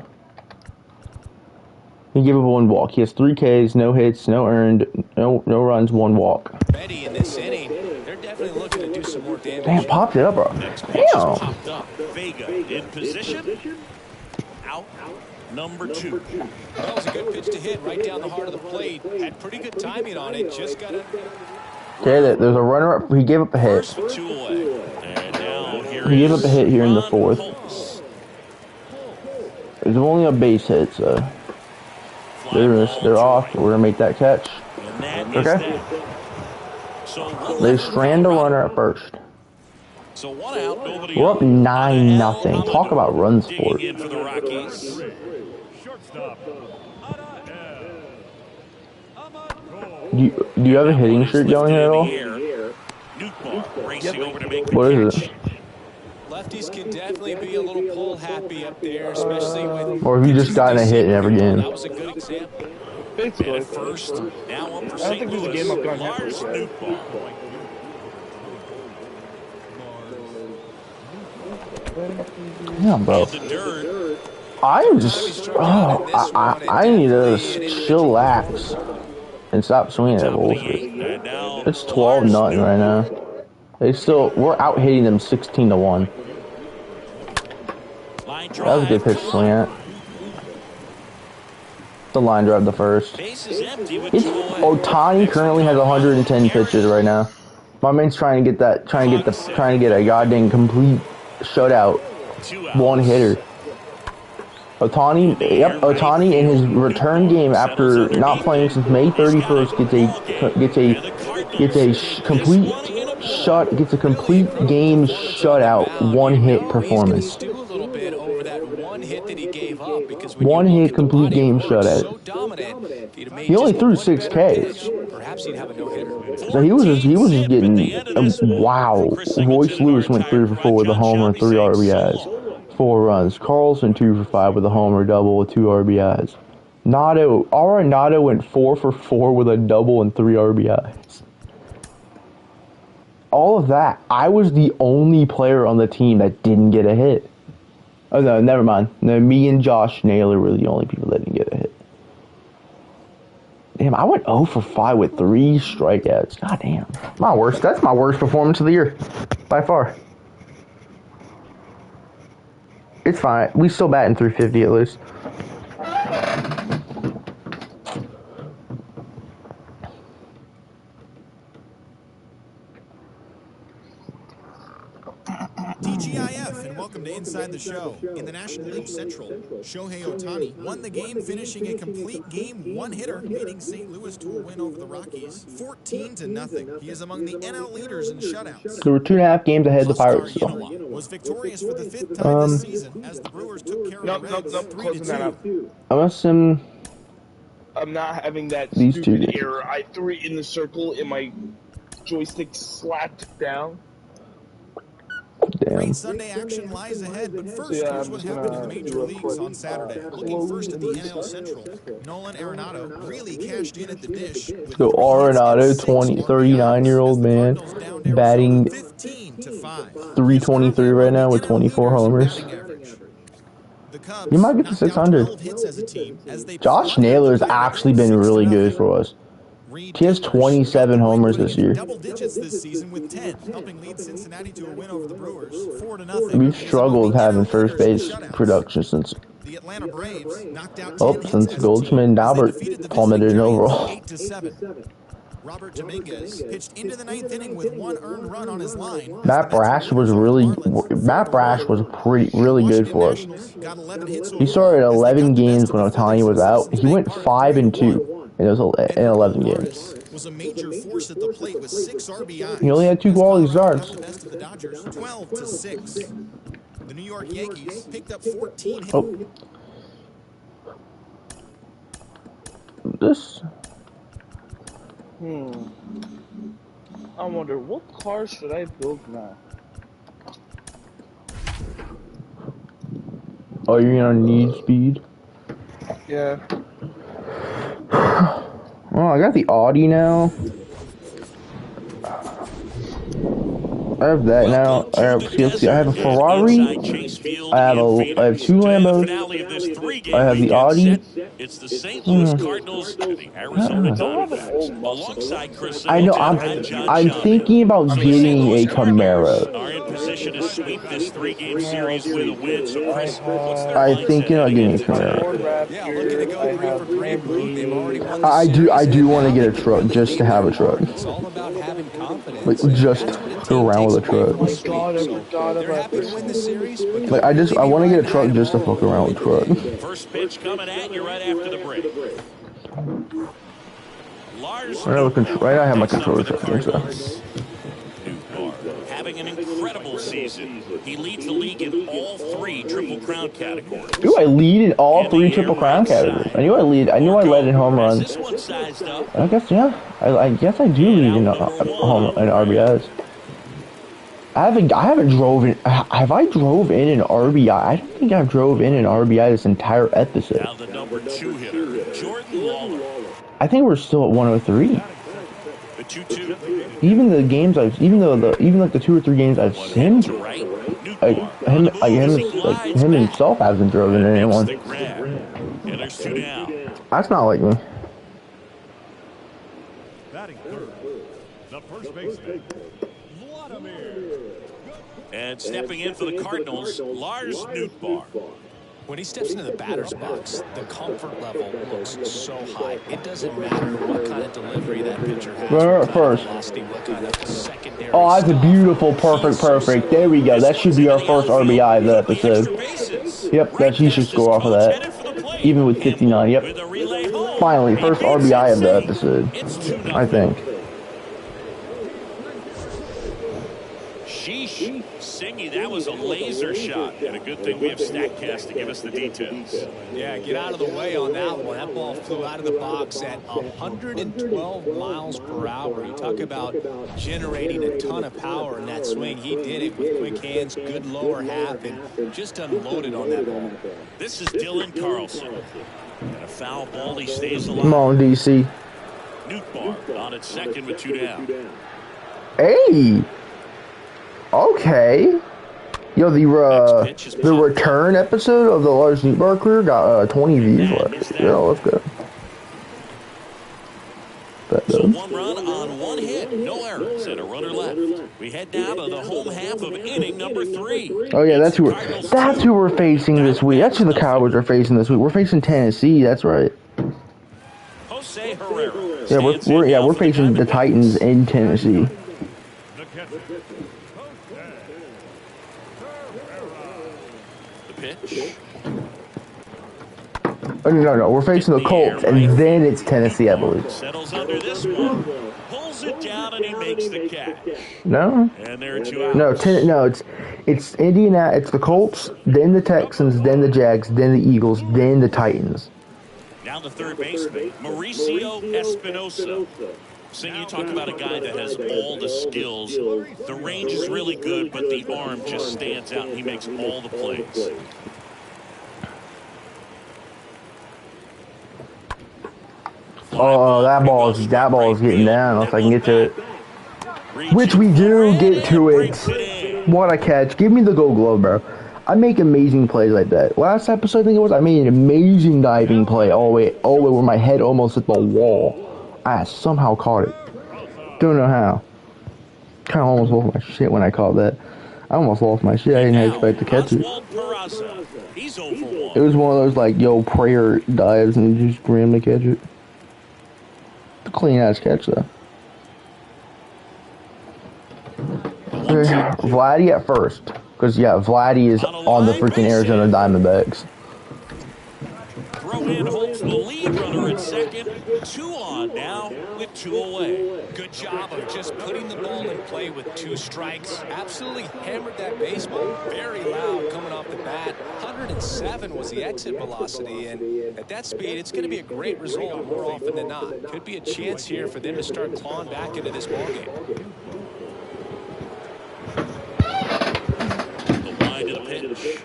He gave up 1 walk. He has 3 Ks, no hits, no earned, no runs, 1 walk. Ready in this inning. They're definitely looking to do some more damage. Damn, popped it up, bro. Next pitch is Damn. popped up. Vega in position. Out number 2. That was a good pitch to hit right down the heart of the plate. Had pretty good timing on it. Just got to. Okay, there's a runner up. He gave up a hit. First 2 away. And now here He gave is up a hit here in the Ron 4th. Holtz. There's only a base hit, so Fly ball they're to off. right. We're gonna make that catch. And that is Okay. that. So one They left for strand a Colorado. runner at first. So 1 out, nobody We're up out. 9-0. Talk about runs Digging for it. in for the Rockies. Do you have a hitting streak going here at all? Nootbaar racing over to make the What is catch. it? Lefties can definitely be a little pull happy up there, especially with. Or have you just gotten a hit in every game? That was a good example. And Basically. at first, now up for I don't St. think there's a Louis, game I've gotten Lars hit with yet. Nootbaar. Yeah, bro. In the dirt. I am just. I need to chillax and stop swinging at Top of the bullshit. 8th, and now It's 12-0 right now. We're out hitting them 16-1. Line That was a good drive. pitch to swing at. The line drive the first. Base is empty with It's 2 away. Otani currently has 110 pitches right now. My man's trying to get a goddamn complete shutout 2 outs. 1 hitter. Otani in his return game after not playing since May 31st gets a gets a complete game shutout, one hit performance. Do a little bit over that one hit that he gave up because when one you look hit at complete the game body of work, shutout. so dominant, if he'd have made He only just threw one 6 better Ks. pitch, perhaps he'd have a no-hitter. So he was just getting wow. Royce Lewis went 3 for 4 with a homer and 3 RBIs, 4 runs. Carlson 2 for 5 with a homer, double with 2 RBIs. Arenado went 4 for 4 with a double and 3 RBIs. All of that. I was the only player on the team that didn't get a hit. Oh no, never mind. No, me and Josh Naylor were the only people that didn't get a hit. Damn, I went 0 for 5 with 3 strikeouts. God damn. That's my worst performance of the year. By far. It's fine. We still batting 350 at least. TGIF, and welcome to Inside the Show. In the National League Central, Shohei Ohtani won the game, finishing a complete game one-hitter, leading St. Louis to a win over the Rockies, 14-0. He is among the NL leaders in shutouts. There were 2.5 games ahead of the Pirates. So. Was victorious for the 5th time this season as the Brewers took care of the Reds 3-2. I'm not having that These stupid two error. I threw it in the circle and my joystick slapped down. Damn. Great Sunday action lies ahead, but first, here's what happened in the major leagues on Saturday. Looking first at the NL Central, Nolan Arenado really cashed in at the dish. So Arenado, 39-year-old man, batting 323 right now with 24 homers. You might get to 600. Josh Naylor's actually been really good for us. He has 27 homers this year. Double digits this season with 10, helping lead Cincinnati to a win over the Brewers, 4-0. We've struggled having first base production since the Atlanta Braves knocked out since Goldschmidt and Albert plummeted in overall. 8-7. Robert Dominguez pitched into the 9th inning with 1 earned run on his line. Matt Brash was really good for us. He started 11 games when Ohtani was out. He went 5-2. And it was in 11 games. Was a major force at the plate with 6 RBIs. He only had 2 quality starts. 12-6. The New York Yankees picked up 14 hits. This. I wonder what car should I build now? Oh, you're gonna need speed? Yeah. Oh, I got the Audi now. I have that now. I have a Ferrari. I have 2 Lambos. I have the Audi. It's the St. Louis Cardinals and the Arizona Diamondbacks. Alongside Chris I know. I'm thinking about getting a Camaro. Are in position to sweep this 3-game series with a win. So Chris, what's their I'm thinking about getting a Camaro. Yeah, looking to go 3 for 3. They've already won the I series. do want to get a truck just to have a truck. It's all about having confidence. Like just go around with a truck. They're happy to win the series, but Like I want to get a truck just to fuck around with a truck. First pitch coming at you right after the break. Lars Right, I have my controller truck here, so. Nootbaar having an incredible season. He leads the league in all 3 Triple Crown categories. Do I lead in all 3 Triple Crown categories? I knew I led in home runs. This one sized up. I guess I guess I do lead in RBIs. I haven't drove in. Have I drove in an RBI? I don't think I've drove in an RBI this entire episode. Now the number 2 hitter, Jordan Lawler. I think we're still at 103. The 2-2. Even the games even like the 2 or 3 games I've seen, him himself hasn't driven in anyone. And there's 2 down. That's not like me. Batting third, the first baseman, And stepping in for the Cardinals, Lars Nootbaar. when he steps into the batter's box, the comfort level looks so high. It doesn't matter what kind of delivery that pitcher has. First. What kind of secondary Oh, that's a stuff. beautiful, perfect. There we go. That should be our first RBI of the episode. Yep, he should score off of that. Even with 59, yep. Finally, first RBI of the episode, I think. Sheesh. Singy, that was a laser shot. And a good thing we have StatCast to give us the details. Yeah, get out of the way on that one. That ball flew out of the box at 112 miles per hour. You talk about generating a ton of power in that swing. He did it with quick hands, good lower half, and just unloaded on that ball. This is Dylan Carlson. And a foul ball, he stays alive. Come on, DC. Nootbaar on at second with 2 down. Hey. Okay. Yo, the return episode of the Lars Nootbaar career got 20 views left. Yeah, let's go. So 1 run on 1 hit, no errors, and a runner left. We head now to the home half of inning number 3. Oh yeah, that's who we're facing this week. That's who the Cowboys are facing this week. We're facing Tennessee. That's right. Jose Herrera. Yeah, we're facing the Titans in Tennessee. The pitch. Oh, no, we're facing the Colts, and then it's Tennessee, I believe. Settles under this one, pulls it down, and he makes the catch. No. And there are 2 outs. No, it's Indiana. It's the Colts, then the Texans, then the Jags, then the Eagles, then the Titans. Now the third baseman, Mauricio Espinosa. Sing, you talk about a guy that has all the skills. The range is really good, but the arm just stands out. He makes all the plays. Oh, that ball is getting down. If I can get to it, which we do get to it. What a catch! Give me the Gold Glove, bro. I make amazing plays like that. Last episode, I think it was, I made an amazing diving play all the way where my head almost hit the wall. I somehow caught it. Don't know how. Kind of almost lost my shit when I caught that. I almost lost my shit. I didn't expect to catch it. It was one of those like prayer dives and you just randomly catch it. The clean ass catch though. Vladdy at first, because Vladdy is on the freaking Arizona Diamondbacks. Throw in holds the lead runner at second. 2 on now with 2 away. Good job of just putting the ball in play with 2 strikes. Absolutely hammered that baseball. Very loud coming off the bat. 107 was the exit velocity, and at that speed, it's going to be a great result more often than not. Could be a chance here for them to start clawing back into this ballgame. The line to the pitch.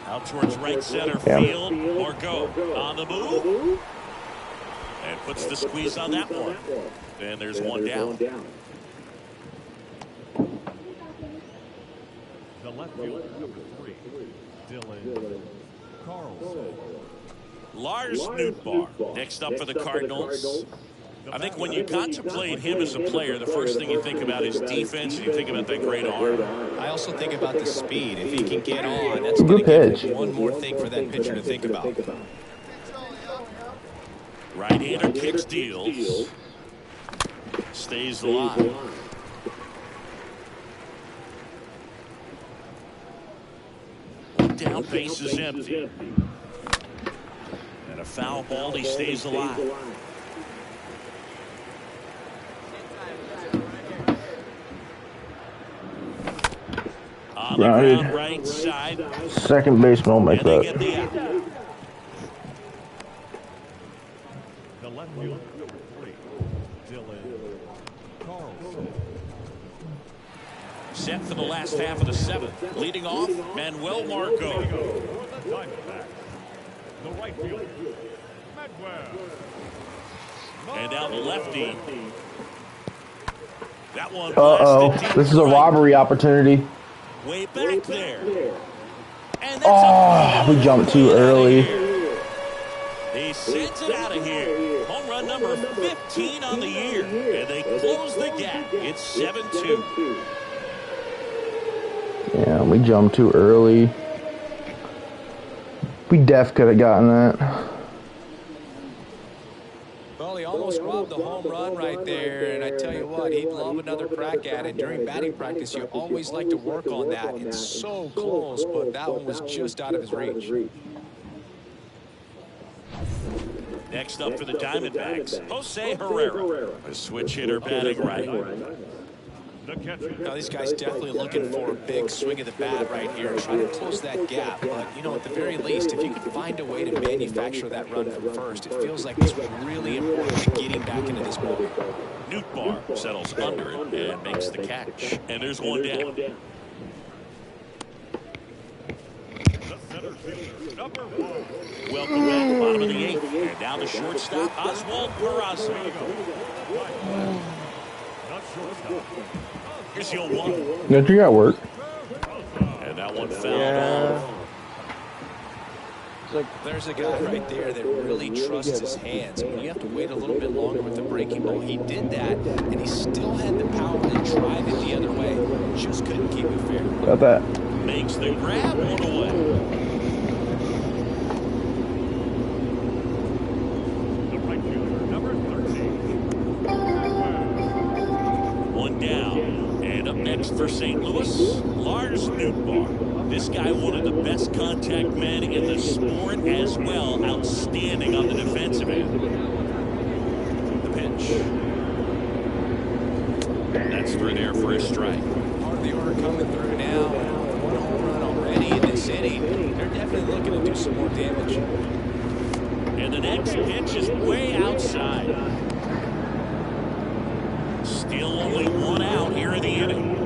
Out towards right center field. Margot on the move. And puts the squeeze on that one. And there's 1 down. The left fielder, number 3, Dylan Carlson. Lars Nootbaar next up for the Cardinals. I think when you contemplate him as a player, the first thing you think about is defense, and you think about that great arm. I also think about the speed. If he can get on, that's going to give one more thing for that pitcher to think about. Right-hander kicks, deals. Stays alive. Down, base is empty. And a foul ball, he stays alive. On the ground, right side. Second baseman will make that. The left fielder, number 3, Dylan Carlson. Set for the last half of the 7th. Leading off, Manuel Margot. For the Diamondbacks, the right fielder, Manuel. And down the lefty. That one. This is a robbery opportunity. Way back there. And that's we jumped too early. He sends it out of here. Home run number 15 on the year. And they close the gap. It's 7-2. Yeah, we jumped too early. We def could have gotten that. Well, he almost robbed the home run right there, and I tell you what, what, he'd love another crack at it. During batting practice, you always like to work on that. It's so close, but that one was just out of his reach. Next up for the Diamondbacks, Jose Herrera, a switch hitter batting right. Now, these guys definitely looking for a big swing of the bat right here, trying to close that gap. But, you know, at the very least, if you can find a way to manufacture that run from first, it feels like it's really important to getting back into this ball. Nootbaar settles under it and makes the catch. And there's one down. Welcome back, bottom of the 8th. And now the shortstop, Oswald Peraza. Here's your 1. No, you got work. And that one fouled off. There's a guy right there that really trusts his hands. When you have to wait a little bit longer with the breaking ball, he did that, and he still had the power to drive it the other way. Just couldn't keep it fair. Got that. Makes the grab, one away. One down. And up next for St. Louis, Lars Nootbaar. This guy, one of the best contact men in the sport as well. Outstanding on the defensive end. The pitch. That's through there for a strike. Part of the order coming through now. One home run already in this inning. They're definitely looking to do some more damage. And the next pitch is way outside. Still only one out here in the inning.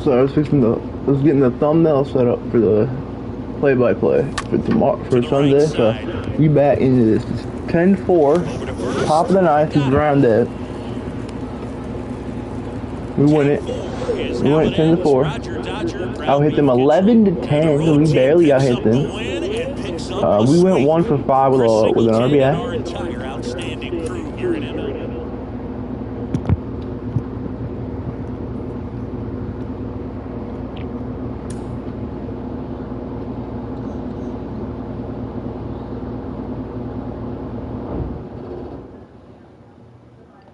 So I was getting the thumbnail set up for the play-by-play for tomorrow, for Sunday. So we bat into this. It's 10-4, top of the ninth, is round dead. We win it. We went 10-4. I'll hit them 11-10. So we barely out hit them. We went 1 for 5 with an RBI.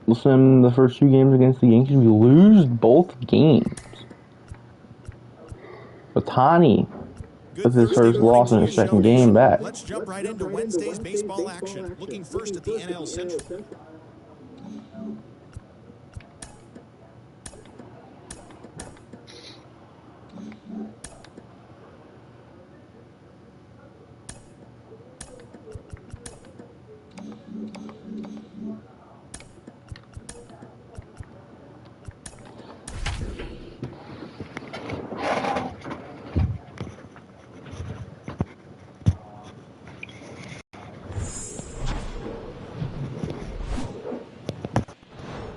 Listen, the first 2 games against the Yankees, we lose both games. Otani with his first loss in his second game back. Let's jump right into Wednesday's baseball action. Looking first at the NL Central.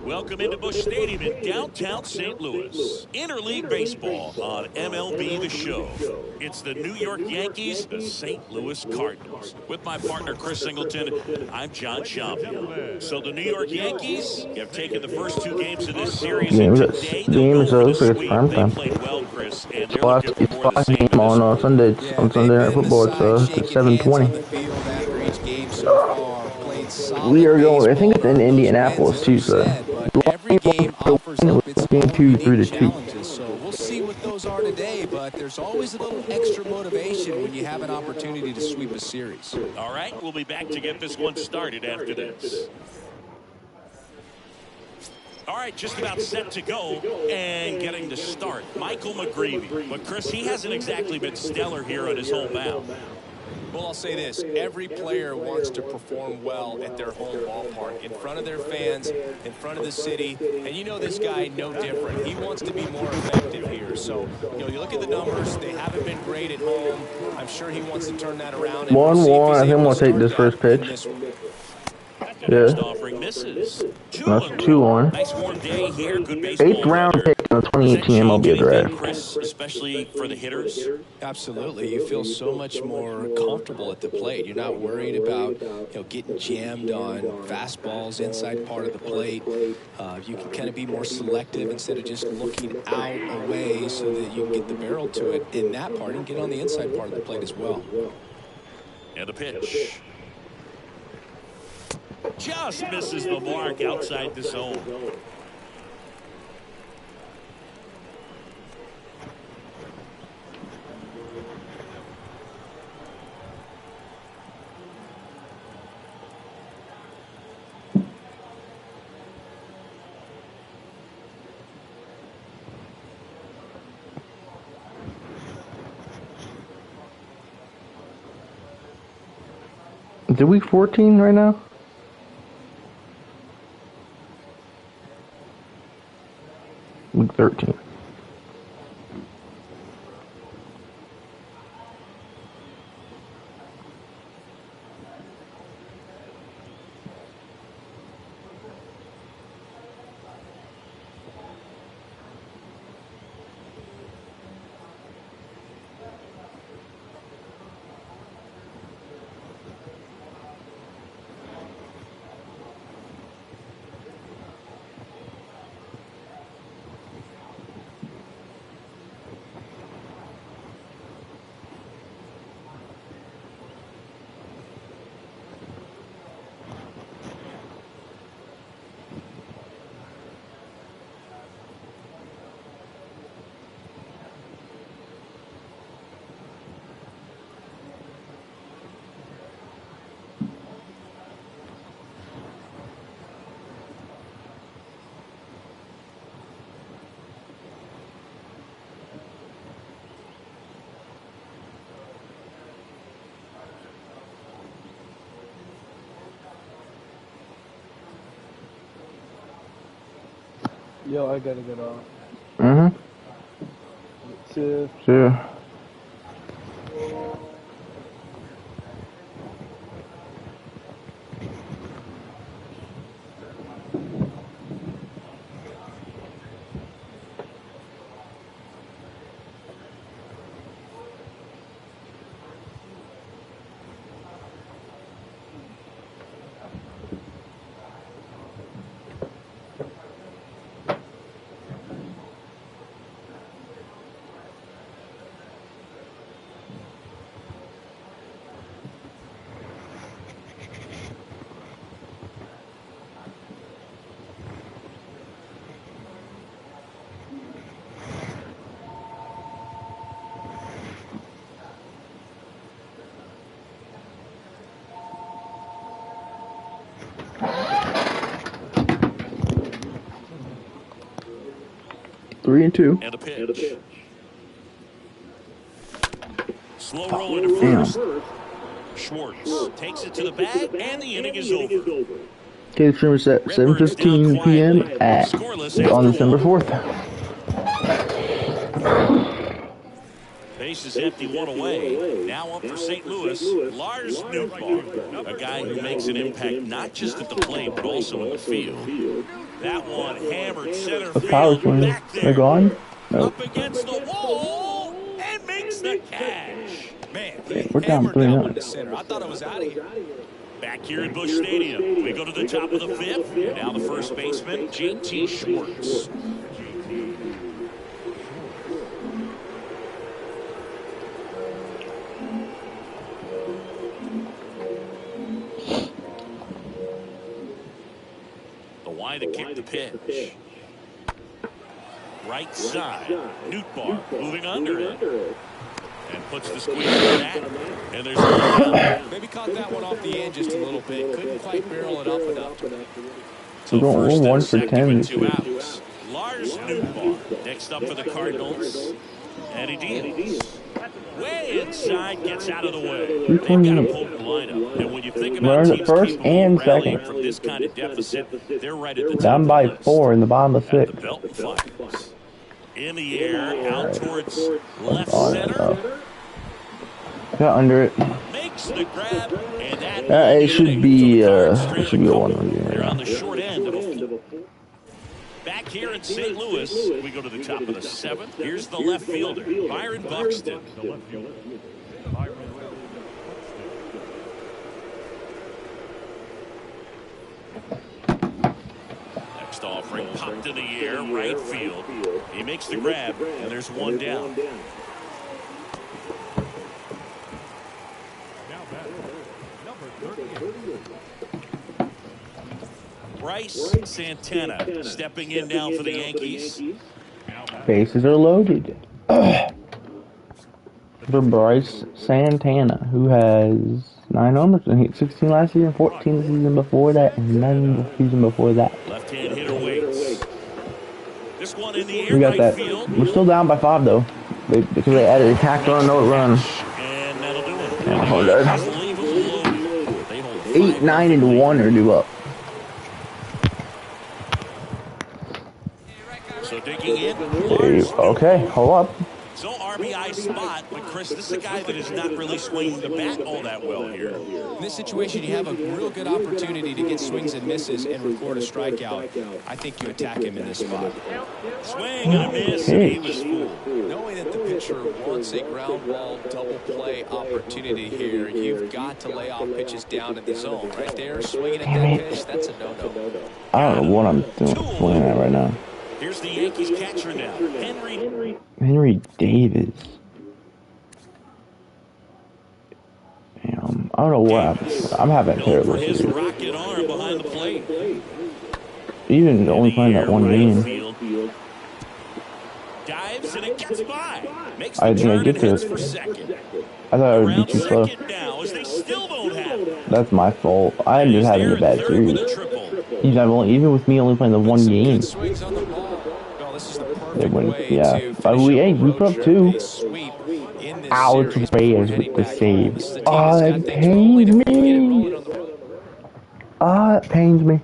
Welcome into Busch Stadium in downtown St. Louis. Interleague Baseball on MLB The Show. It's the New York Yankees, the St. Louis Cardinals. With my partner, Chris Singleton, I'm John Schaumburg. So the New York Yankees have taken the first 2 games of this series, and today they'll go for the sweep. They played well, Chris, and they're looking for more of the same in this one. On Sunday Night Football. It's 7:20. We are going. I think it's in Indianapolis too. So every game offers up its game own 2 3 unique to 2. challenges. So we'll see what those are today, but there's always a little extra motivation when you have an opportunity to sweep a series. All right, we'll be back to get this one started after this. All right, just about set to go and getting to start. Michael McGreevy. But, Chris, he hasn't exactly been stellar here on his home mound. Well, I'll say this. Every player wants to perform well at their home ballpark, in front of their fans, in front of the city. And you know this guy no different. He wants to be more effective here. So, you look at the numbers. They haven't been great at home. I'm sure he wants to turn that around. 1-1. I think we'll take this first pitch. Next offering misses. That's 2-1. Nice warm day here. Good baseball. 8th round pick in the 2018 MLB draft. Chris, especially for the hitters. Absolutely. You feel so much more comfortable at the plate. You're not worried about getting jammed on fastballs inside part of the plate. You can kind of be more selective instead of just looking out away so that you can get the barrel to it in that part and get on the inside part of the plate as well. And a pitch. Just misses the mark outside the zone. Is it week 14 right now? Week 13. Yo, I gotta get off. Mm-hmm. See Sure. 3-2. And a pitch. Slow roll into first. Schwartz takes it to the bag, and the inning is over. Okay, the stream is at 7:15 p.m. on December 4th. Base is empty, one away. Now up for St. Louis, Lars Nootbaar, a guy who makes an impact not just at the plate but also in the field. That one hammered center The power field swing. back They're there. gone. Nope. Up against the wall and makes the catch. Man, We're down hammered that 3-0. one to center. I thought it was out of here. Back here at Busch Stadium, we go to the top of the fifth. And now the first baseman, J.T. Schwartz. The wide to kick the pitch. Right side, Nootbaar moving under it. And puts the squeeze on that. And there's one down. Maybe caught that one off the end just a little bit. Couldn't quite barrel it up enough. So We're going first 1 and for second 10 with this 2 week. outs. Lars Nootbaar next up for the Cardinals. And he deals. Way inside, gets out of the way. They've got a potent lineup. And when you think about We're in the teams first capable and of rallying second. from this kind of deficit, they're right at the top Down of by the list. 4 in the bottom of At 6. the belt fires. In the air, out towards left On center. Got under it. Makes the grab, and that It should be a 1-run game They're right on now. the short end of a full. Back here in St. Louis, we go to the top of the 7th. Here's the left fielder, Byron Buxton. Next offering popped in the air, right field. He makes the grab, and there's one down. Bryce Santana stepping in now for the Yankees. Bases are loaded. For Bryce Santana, who has 9 homers, and he hit 16 last season, 14 the season before that, and 9 the season before that. Left-hand hitter waits. This one in the air, We got right that. field. We're still down by 5 though, because they added a tacked on no run. And that'll do it. Oh, The that- Yankees leave them loaded. They hold 8, 9, and 1 are due up. So digging in. Hey, okay, hold up. So RBI spot, but Chris, this is a guy that is not really swinging the bat all that well here. In this situation, you have a real good opportunity to get swings and misses and record a strikeout. I think you attack him in this spot. Swing and a miss, and he was fooled. Knowing that the pitcher wants a ground ball double play opportunity here, you've got to lay off pitches down in the zone. Right there, swinging at that pitch, that's a no-no. I don't know what I'm doing swinging at right now. Here's the Yankees catcher now, Henry Davis. Damn, I don't know what I'm having a known terrible for his season. rocket arm behind the plate. Even only playing that one game. Dives and it gets by. Makes I the didn't turn get and to hits it. for second. I thought it would be Around too slow. second now as they still don't have it. That's my fault. I am just having a bad Third with series. a triple. Even with me only playing the one game. Good swings on the ball. Well, this is the They perfect win. way Yeah. to But finish we up a put road up trip. 2. A sweep in this Alex series Reyes before with the heading save. back home. This is a team Oh, that's that got things rolling pains if we can get it rolling me. on the road. Ah, it pains me.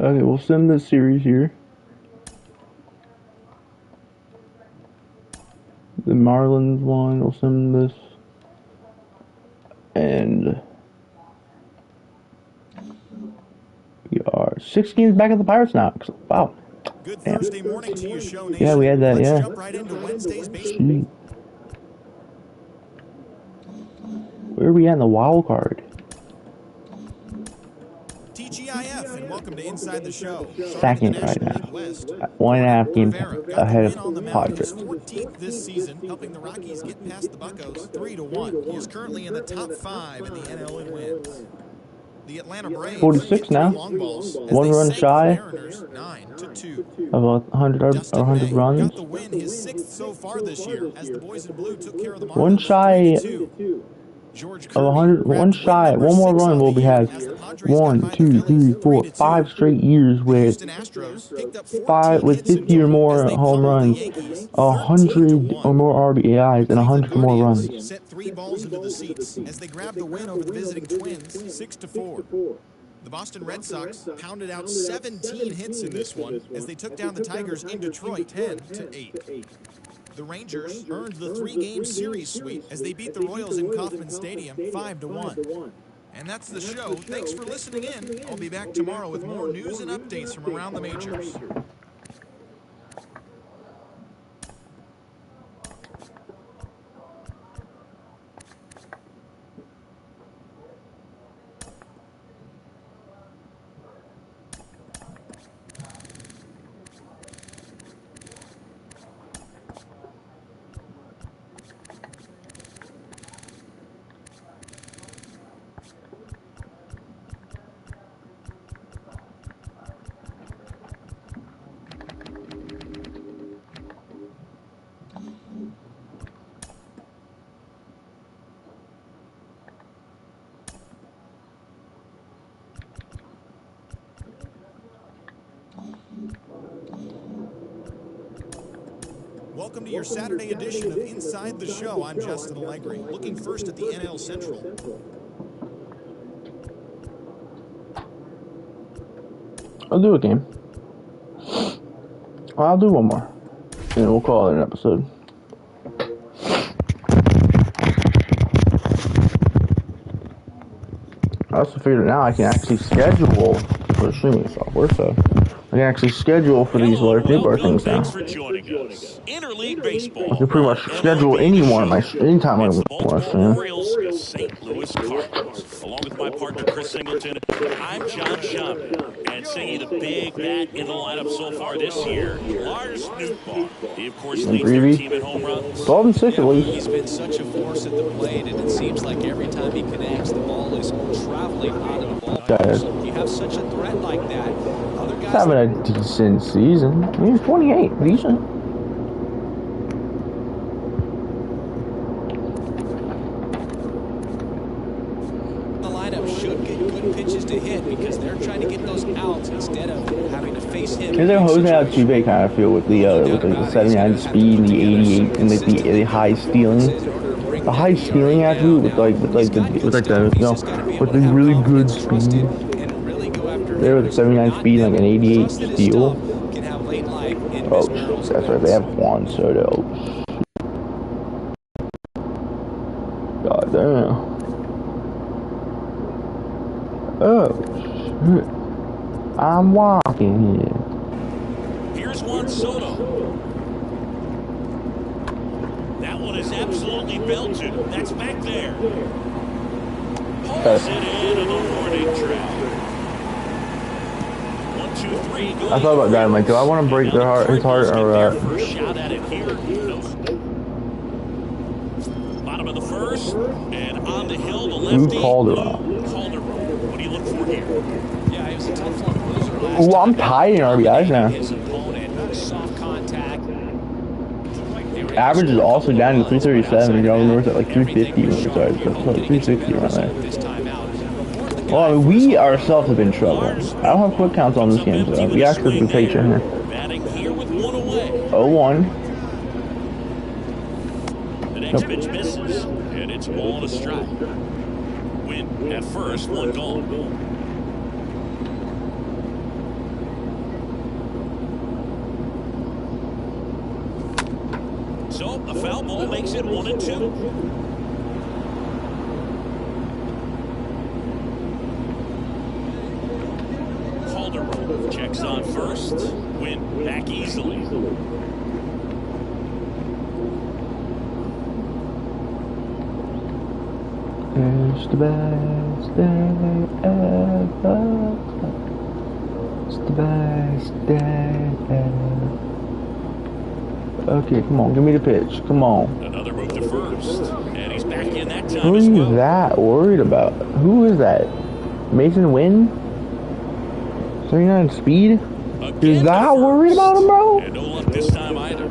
Okay, we'll send this series here. The Marlins one, we'll send this. And we are 6 games back at the Pirates now. Wow. Good Damn. Thursday morning to you, Show Nation. Yeah, we had that, Let's yeah. jump right into Wednesday's baseball. Where are we at in the wild card? TGIF, and welcome to Inside the Show. Second right now. 1.5 games ahead of Padres. 14th this season, helping the Rockies get past the Buccos 3-1. He is currently in the top 5 in the NL in wins. The Atlanta Braves 46 now. 1 run shy of 100 runs. got the win, his 6th so far this year, as the boys in blue took care of the Marlins. 1 shy of 100. 1 shy. 1 more run will be have 1, 2, 3, 4, 5 straight years with 50 or more home runs, 100 or more RBIs, and 100 or more runs. Set 3 balls into the seats as they grabbed the win over the visiting Twins 6-4. The Boston Red Sox pounded out 17 hits in this one as they took down the Tigers in Detroit 10-8. The Rangers earned the 3-game series sweep as they beat the Royals in Kauffman Stadium 5-1. And that's the show. Thanks for listening in. I'll be back tomorrow with more news and updates from around the majors. Welcome to your Saturday edition of Inside the Show. I'm Justin Allegri. Looking first at the NL Central. I'll do a game. I'll do one more. And we'll call it an episode. I also figured now I can actually schedule for streaming software, so I can actually schedule for these Lars Nootbaar things now. Thanks for joining us. Interleague Baseball. I can pretty much schedule anytime I want to stream. Orioles, St. Louis Cardinals. Along with my partner Chris Singleton, I'm John Schaub. And singing the big bat in the lineup so far this year, Lars Nootbaar. He, of course, leads their team in home runs. 12-6 at least. He's been such a force at the plate, and it seems like every time he connects, the ball is traveling out of the ballpark. So you have such a threat like that. Other guys He's having a decent season. I mean, he's 28. Decent. should get good pitches to hit because they're trying to get those outs instead of having to face him. Is there Jose Altuve kind of feel with the 79 speed and the 88 and the high stealing? The high stealing attribute with the really good speed. There with the 79 speed and like an 88 steal. Oh, that's right. They have Juan Soto. God damn. Oh, shit. I'm walking here. Here's Juan Soto. That one is absolutely belted. That's back there. Pulls it in on the warning track. 1, 2, 3. I thought about that. I'm like, do I want to break his heart or First shot at it here. Bottom of the first, and on the hill, the lefty. Calderon. What do you look for here? Yeah, it was a tough one. Ooh, I'm tied in RBIs now. His opponent, soft contact. Average is also down to 337. You know, north at like 350. Sorry, 360 around there. Well, I mean, we ourselves have been struggling. I don't have quick counts on this game, so we actually have been patient here. Batting here with one away. 0-1. The next pitch misses, and it's ball and a strike. Win at first, one gone. ball, makes it 1-2. Calderon checks on first. Win back easily. It's the best day ever. It's the best day ever. Okay, come on, give me the pitch. Come on. Another move to first. And he's back in that time Who are as you well. that worried about? Who is that? Mason Wynn? 39 speed? Is that worried about him, bro? And no luck this time either.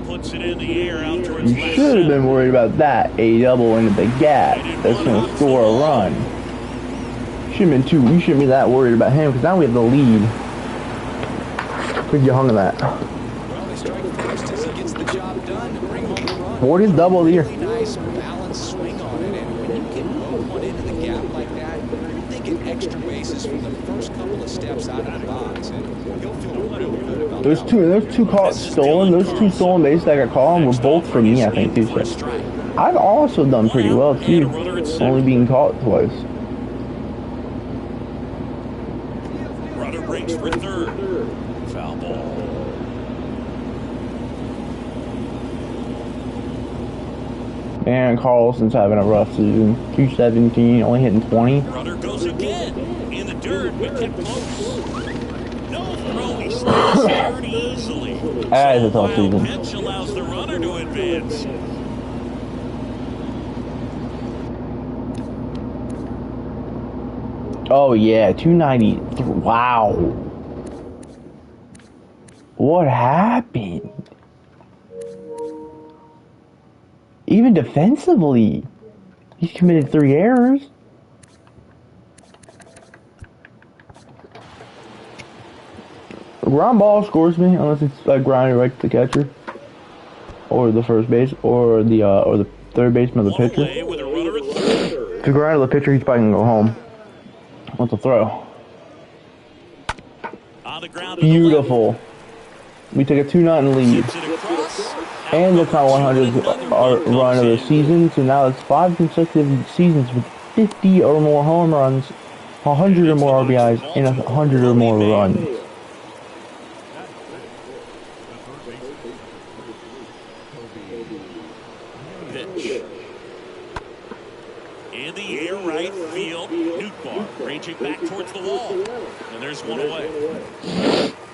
Puts it in the air out towards You left should have center. been worried about that. A double into the gap. That's going to score a run. You shouldn't be that worried about him because now we have the lead. Could you hung on that? Well, they strike first as he gets the job done to bring home the run. 40th double of the year. Really nice balanced swing on it, and when you can move one into the gap like that, you're thinking extra bases from the first couple of steps out of the box, and he'll feel really good about Those that. two calls stolen. Those two stolen bases that got called were both for me, I think, too. So I've also done pretty well too, only being caught twice. Runner breaks for third. Foul ball. Aaron Carlson's having a rough season. 217, only hitting 20. Runner goes again. In the dirt, but kept close. No throw. He stays third easily. That is a tough Wild season. pitch allows the runner to advance. Oh yeah, 293. Wow. What happened? Even defensively, he's committed 3 errors. A ground ball scores me unless it's like grounded right to the catcher, or the first base, or the third baseman of the One pitcher. away with a runner at third. If you ground to the pitcher, he's probably gonna go home. What's the throw? On the ground to the Beautiful. We take a 2-0 lead. left. Sits it across. And that's our 100th run of the season, so now it's 5 consecutive seasons with 50 or more home runs, 100 or more RBIs, and 100 or more runs. Pitch. In the air, right field. Nootbaar ranging back towards the wall. And there's one away.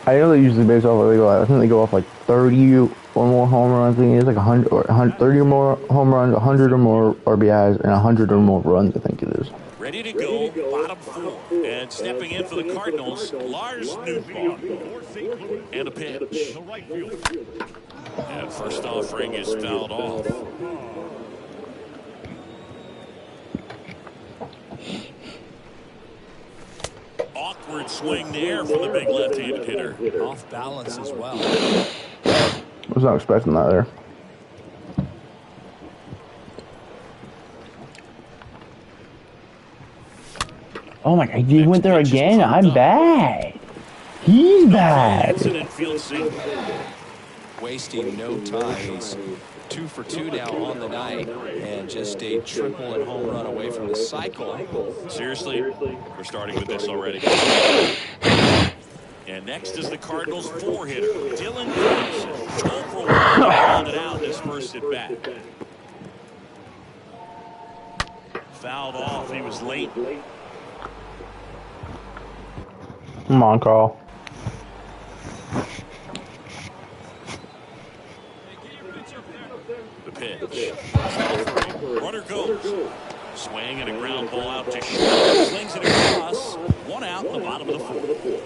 I know they usually base off, I think they go off like 30 or more home runs. I think it's like 100 or 30 or more home runs, 100 or more RBIs, and 100 or more runs, I think it is. Ready to go, bottom 4. And stepping in for the Cardinals, Lars Nootbaar. And a pitch. The right field. And first offering is fouled off. Awkward swing there from the big left-handed hitter. Off balance as well. I was not expecting that there. Oh my god, he went there again? I'm bad. He's bad. Incident field single. Wasting no time. He's 2 for 2 now on the night, and just a triple and home run away from the cycle. Seriously, we're starting with this already. And next is the Cardinals' 4-hitter, Dylan Carlson. 12 for 1, called it out in his first at bat. Fouled off. He was late. Come on, Carl. The pitch. Runner goes. Swing and a ground ball out to short. Slings it across. 1 out in the bottom of the 4th.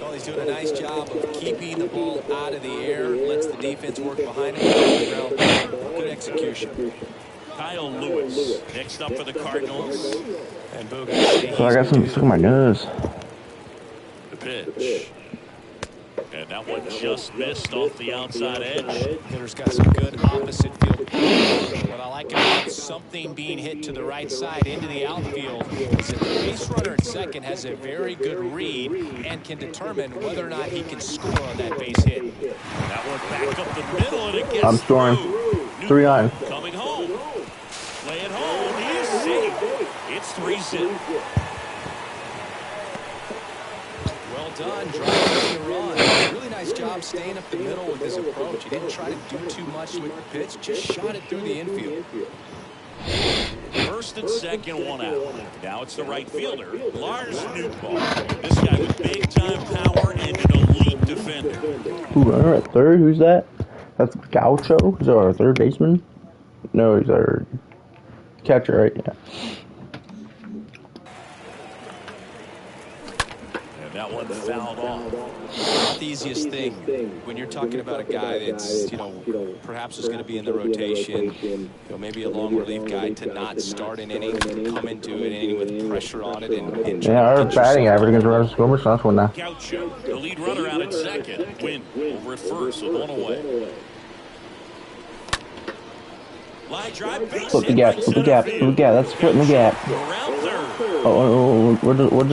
Well, he's doing a nice job of keeping the ball out of the air. Lets the defense work behind him. Good execution. Kyle Lewis next up for the Cardinals. And Boog. So I got something stuck in my nose. The pitch. And That one just missed off the outside edge. Hitter's got some good opposite field power. What I like about something being hit to the right side into the outfield is that the base runner at second has a very good read and can determine whether or not he can score on that base hit. That one back up the middle, and it gets I'm scoring. through. 3-on. Coming home. Play it home. He is safe. It's 3-zip. Well done, driving the run. Really nice job staying up the middle with his approach. He didn't try to do too much with the pitch, just shot it through the infield. First and second, one out. Now it's the right fielder, Lars Nootbaar. This guy with big-time power and an elite defender. Ooh, runner at third? Who's that? That's Gaucho? Is that our third baseman? No, he's our catcher, right? Yeah. That one fouled off. Not the easiest thing when you're talking about a guy that's, perhaps is going to be in the rotation, maybe a long relief guy, to not start an inning, come into an inning with pressure on it. And Yeah, our batting average against runners scoring, so that's one now. Gaucho, the lead runner out at second. Win over at first, so one away. Line drive, base Split the gap, split the gap, split the gap. That's splitting the gap. around third.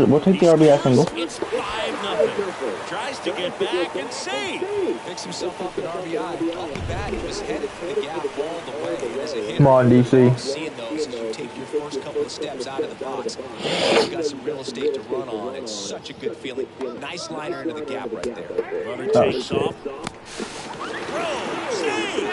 We'll take the RBI single. It's 5-0. Tries to get back and save. picks himself up an RBI. Off the bat, he was headed for the gap all the way. And as a hitter, Come on, DC. seeing those as you take your first couple of steps out of the box, you've got some real estate to run on. It's such a good feeling. Nice liner into the gap right there. Runner takes off.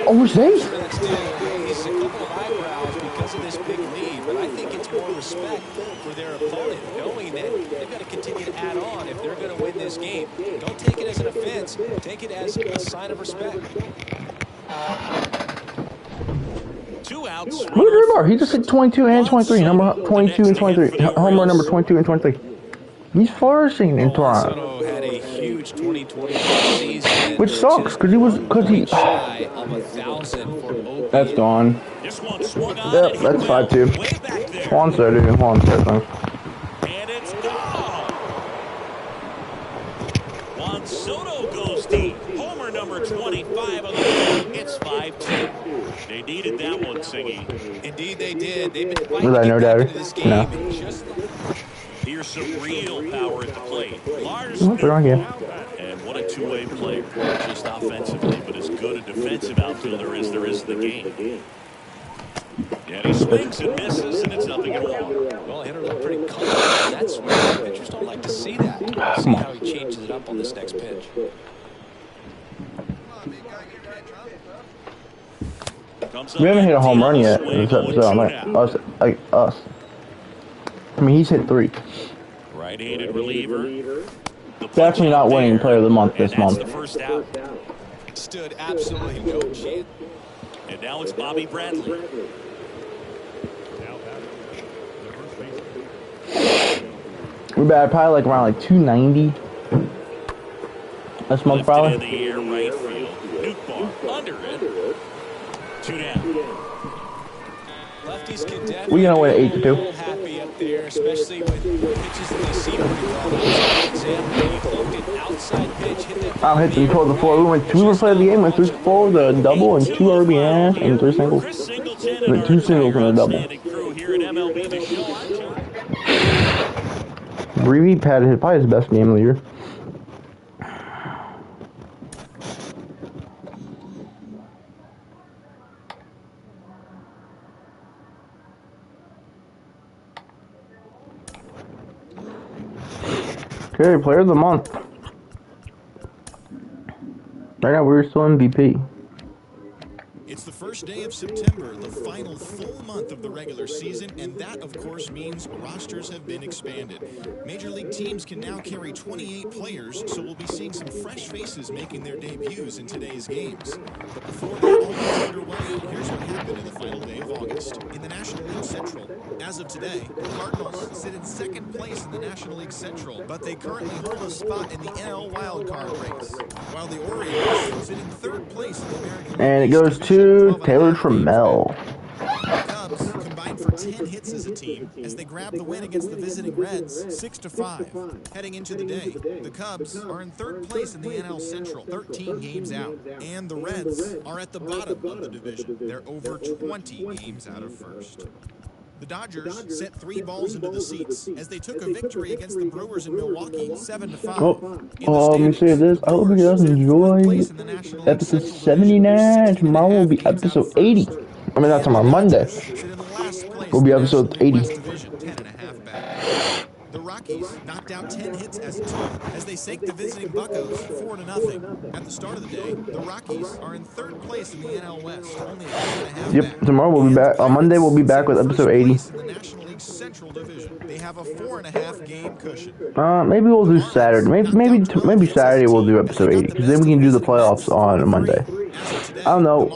Oh, we're safe. Sure, that still raises a couple of eyebrows because of this big lead, but I think it's more respect for their opponent, knowing that they've got to continue to add on if they're going to win this game. Don't take it as an offense. Take it as a sign of respect. 2 outs. Look at Nootbaar. He just hit 22 and 23. Number 22 and 23. Home run number 22 and 23. He's flourishing in Toronto. Soto had a huge 2020 season, Which sucks, because he... shy of 1,000 for open. That's gone. This one swung on. Yep, and that's he 5-2. way back there. Juan said it. Juan said it. And it's gone. Juan Soto goes deep. Homer number 25 of the game. It's 5-2. They needed that one, Singy. Indeed, they did. They've been fighting Was that to no get back doubter? into this game. No. And just Here's some real power at the plate. Lars Oh, they're on here. And what a two-way player, not just offensively, but as good a defensive outfielder as there is in the game. And he swings and misses, and it's nothing at all. well, hitter looked pretty comfortable. That's where pitchers don't like to see that. See how he changes it up on this next pitch. We haven't hit a home run yet in this episode. Us. I mean, he's hit 3. Right-handed reliever. Definitely not winning player of the month this And that's month. the first out. Stood absolutely no chance. And now it's Bobby Bradley. Now batting, the first baseman. We batted probably around 290 this month, Lifted probably. in the air, right field. Nootbaar under it. 2 down. Lefties can We're definitely gonna win be 8-2. a little happy up there, especially with pitches that they see pretty well. For example, he looked at outside pitch, hit that I'll hit 3 toward the floor. We went 2 for play of the game, went 3 for 4 with a double and 2 RBI and 3 singles. Chris Singleton Wait, 2 singles and a double. outstanding crew here at MLB The Show. Reeve had hit probably his best game of the year. Okay, player of the month. Right now, we're still MVP. It's the first day of September, the final full month of the regular season, and that, of course, means rosters have been expanded. Major League teams can now carry 28 players, so we'll be seeing some fresh faces making their debuts in today's games. But before that all gets underway, here's what happened in the final day of August. In the National League Central, as of today, the Cardinals sit in second place in the National League Central, but they currently hold a spot in the NL wildcard race, while the Orioles sit in third place in the American League And it goes East to Division, 12 Taylor and a half games Trammell. back. Cubs combined for 10 hits as a team as they grab the win against the visiting Reds 6-5. Heading into the day, the Cubs are in third place in the NL Central, 13 games out, and the Reds are at the bottom of the division. They're over 20 games out of first. The Dodgers sent 3 balls into the seats as they took a victory against the Brewers in Milwaukee 7-5. Let me say this. I hope you guys enjoy episode 79. Tomorrow will be episode 80. I mean, not tomorrow, Monday. Will be episode 80. The Rockies knocked out 10 hits as a team as they sank the visiting Buccos 4-0. At the start of the day, the Rockies are in third place in the NL West, only a game and a half back. Tomorrow we'll be back. On Monday we'll be back with episode 80. In the National League Central Division, they have a 4.5 game cushion. Maybe we'll do Saturday. Maybe Saturday we'll do episode 80 because then we can do the playoffs on Monday. I don't know.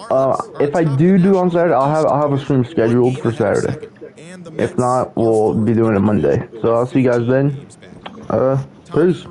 If I do on Saturday, I'll have a stream scheduled for Saturday. If not, we'll be doing it Monday. So I'll see you guys then. Peace.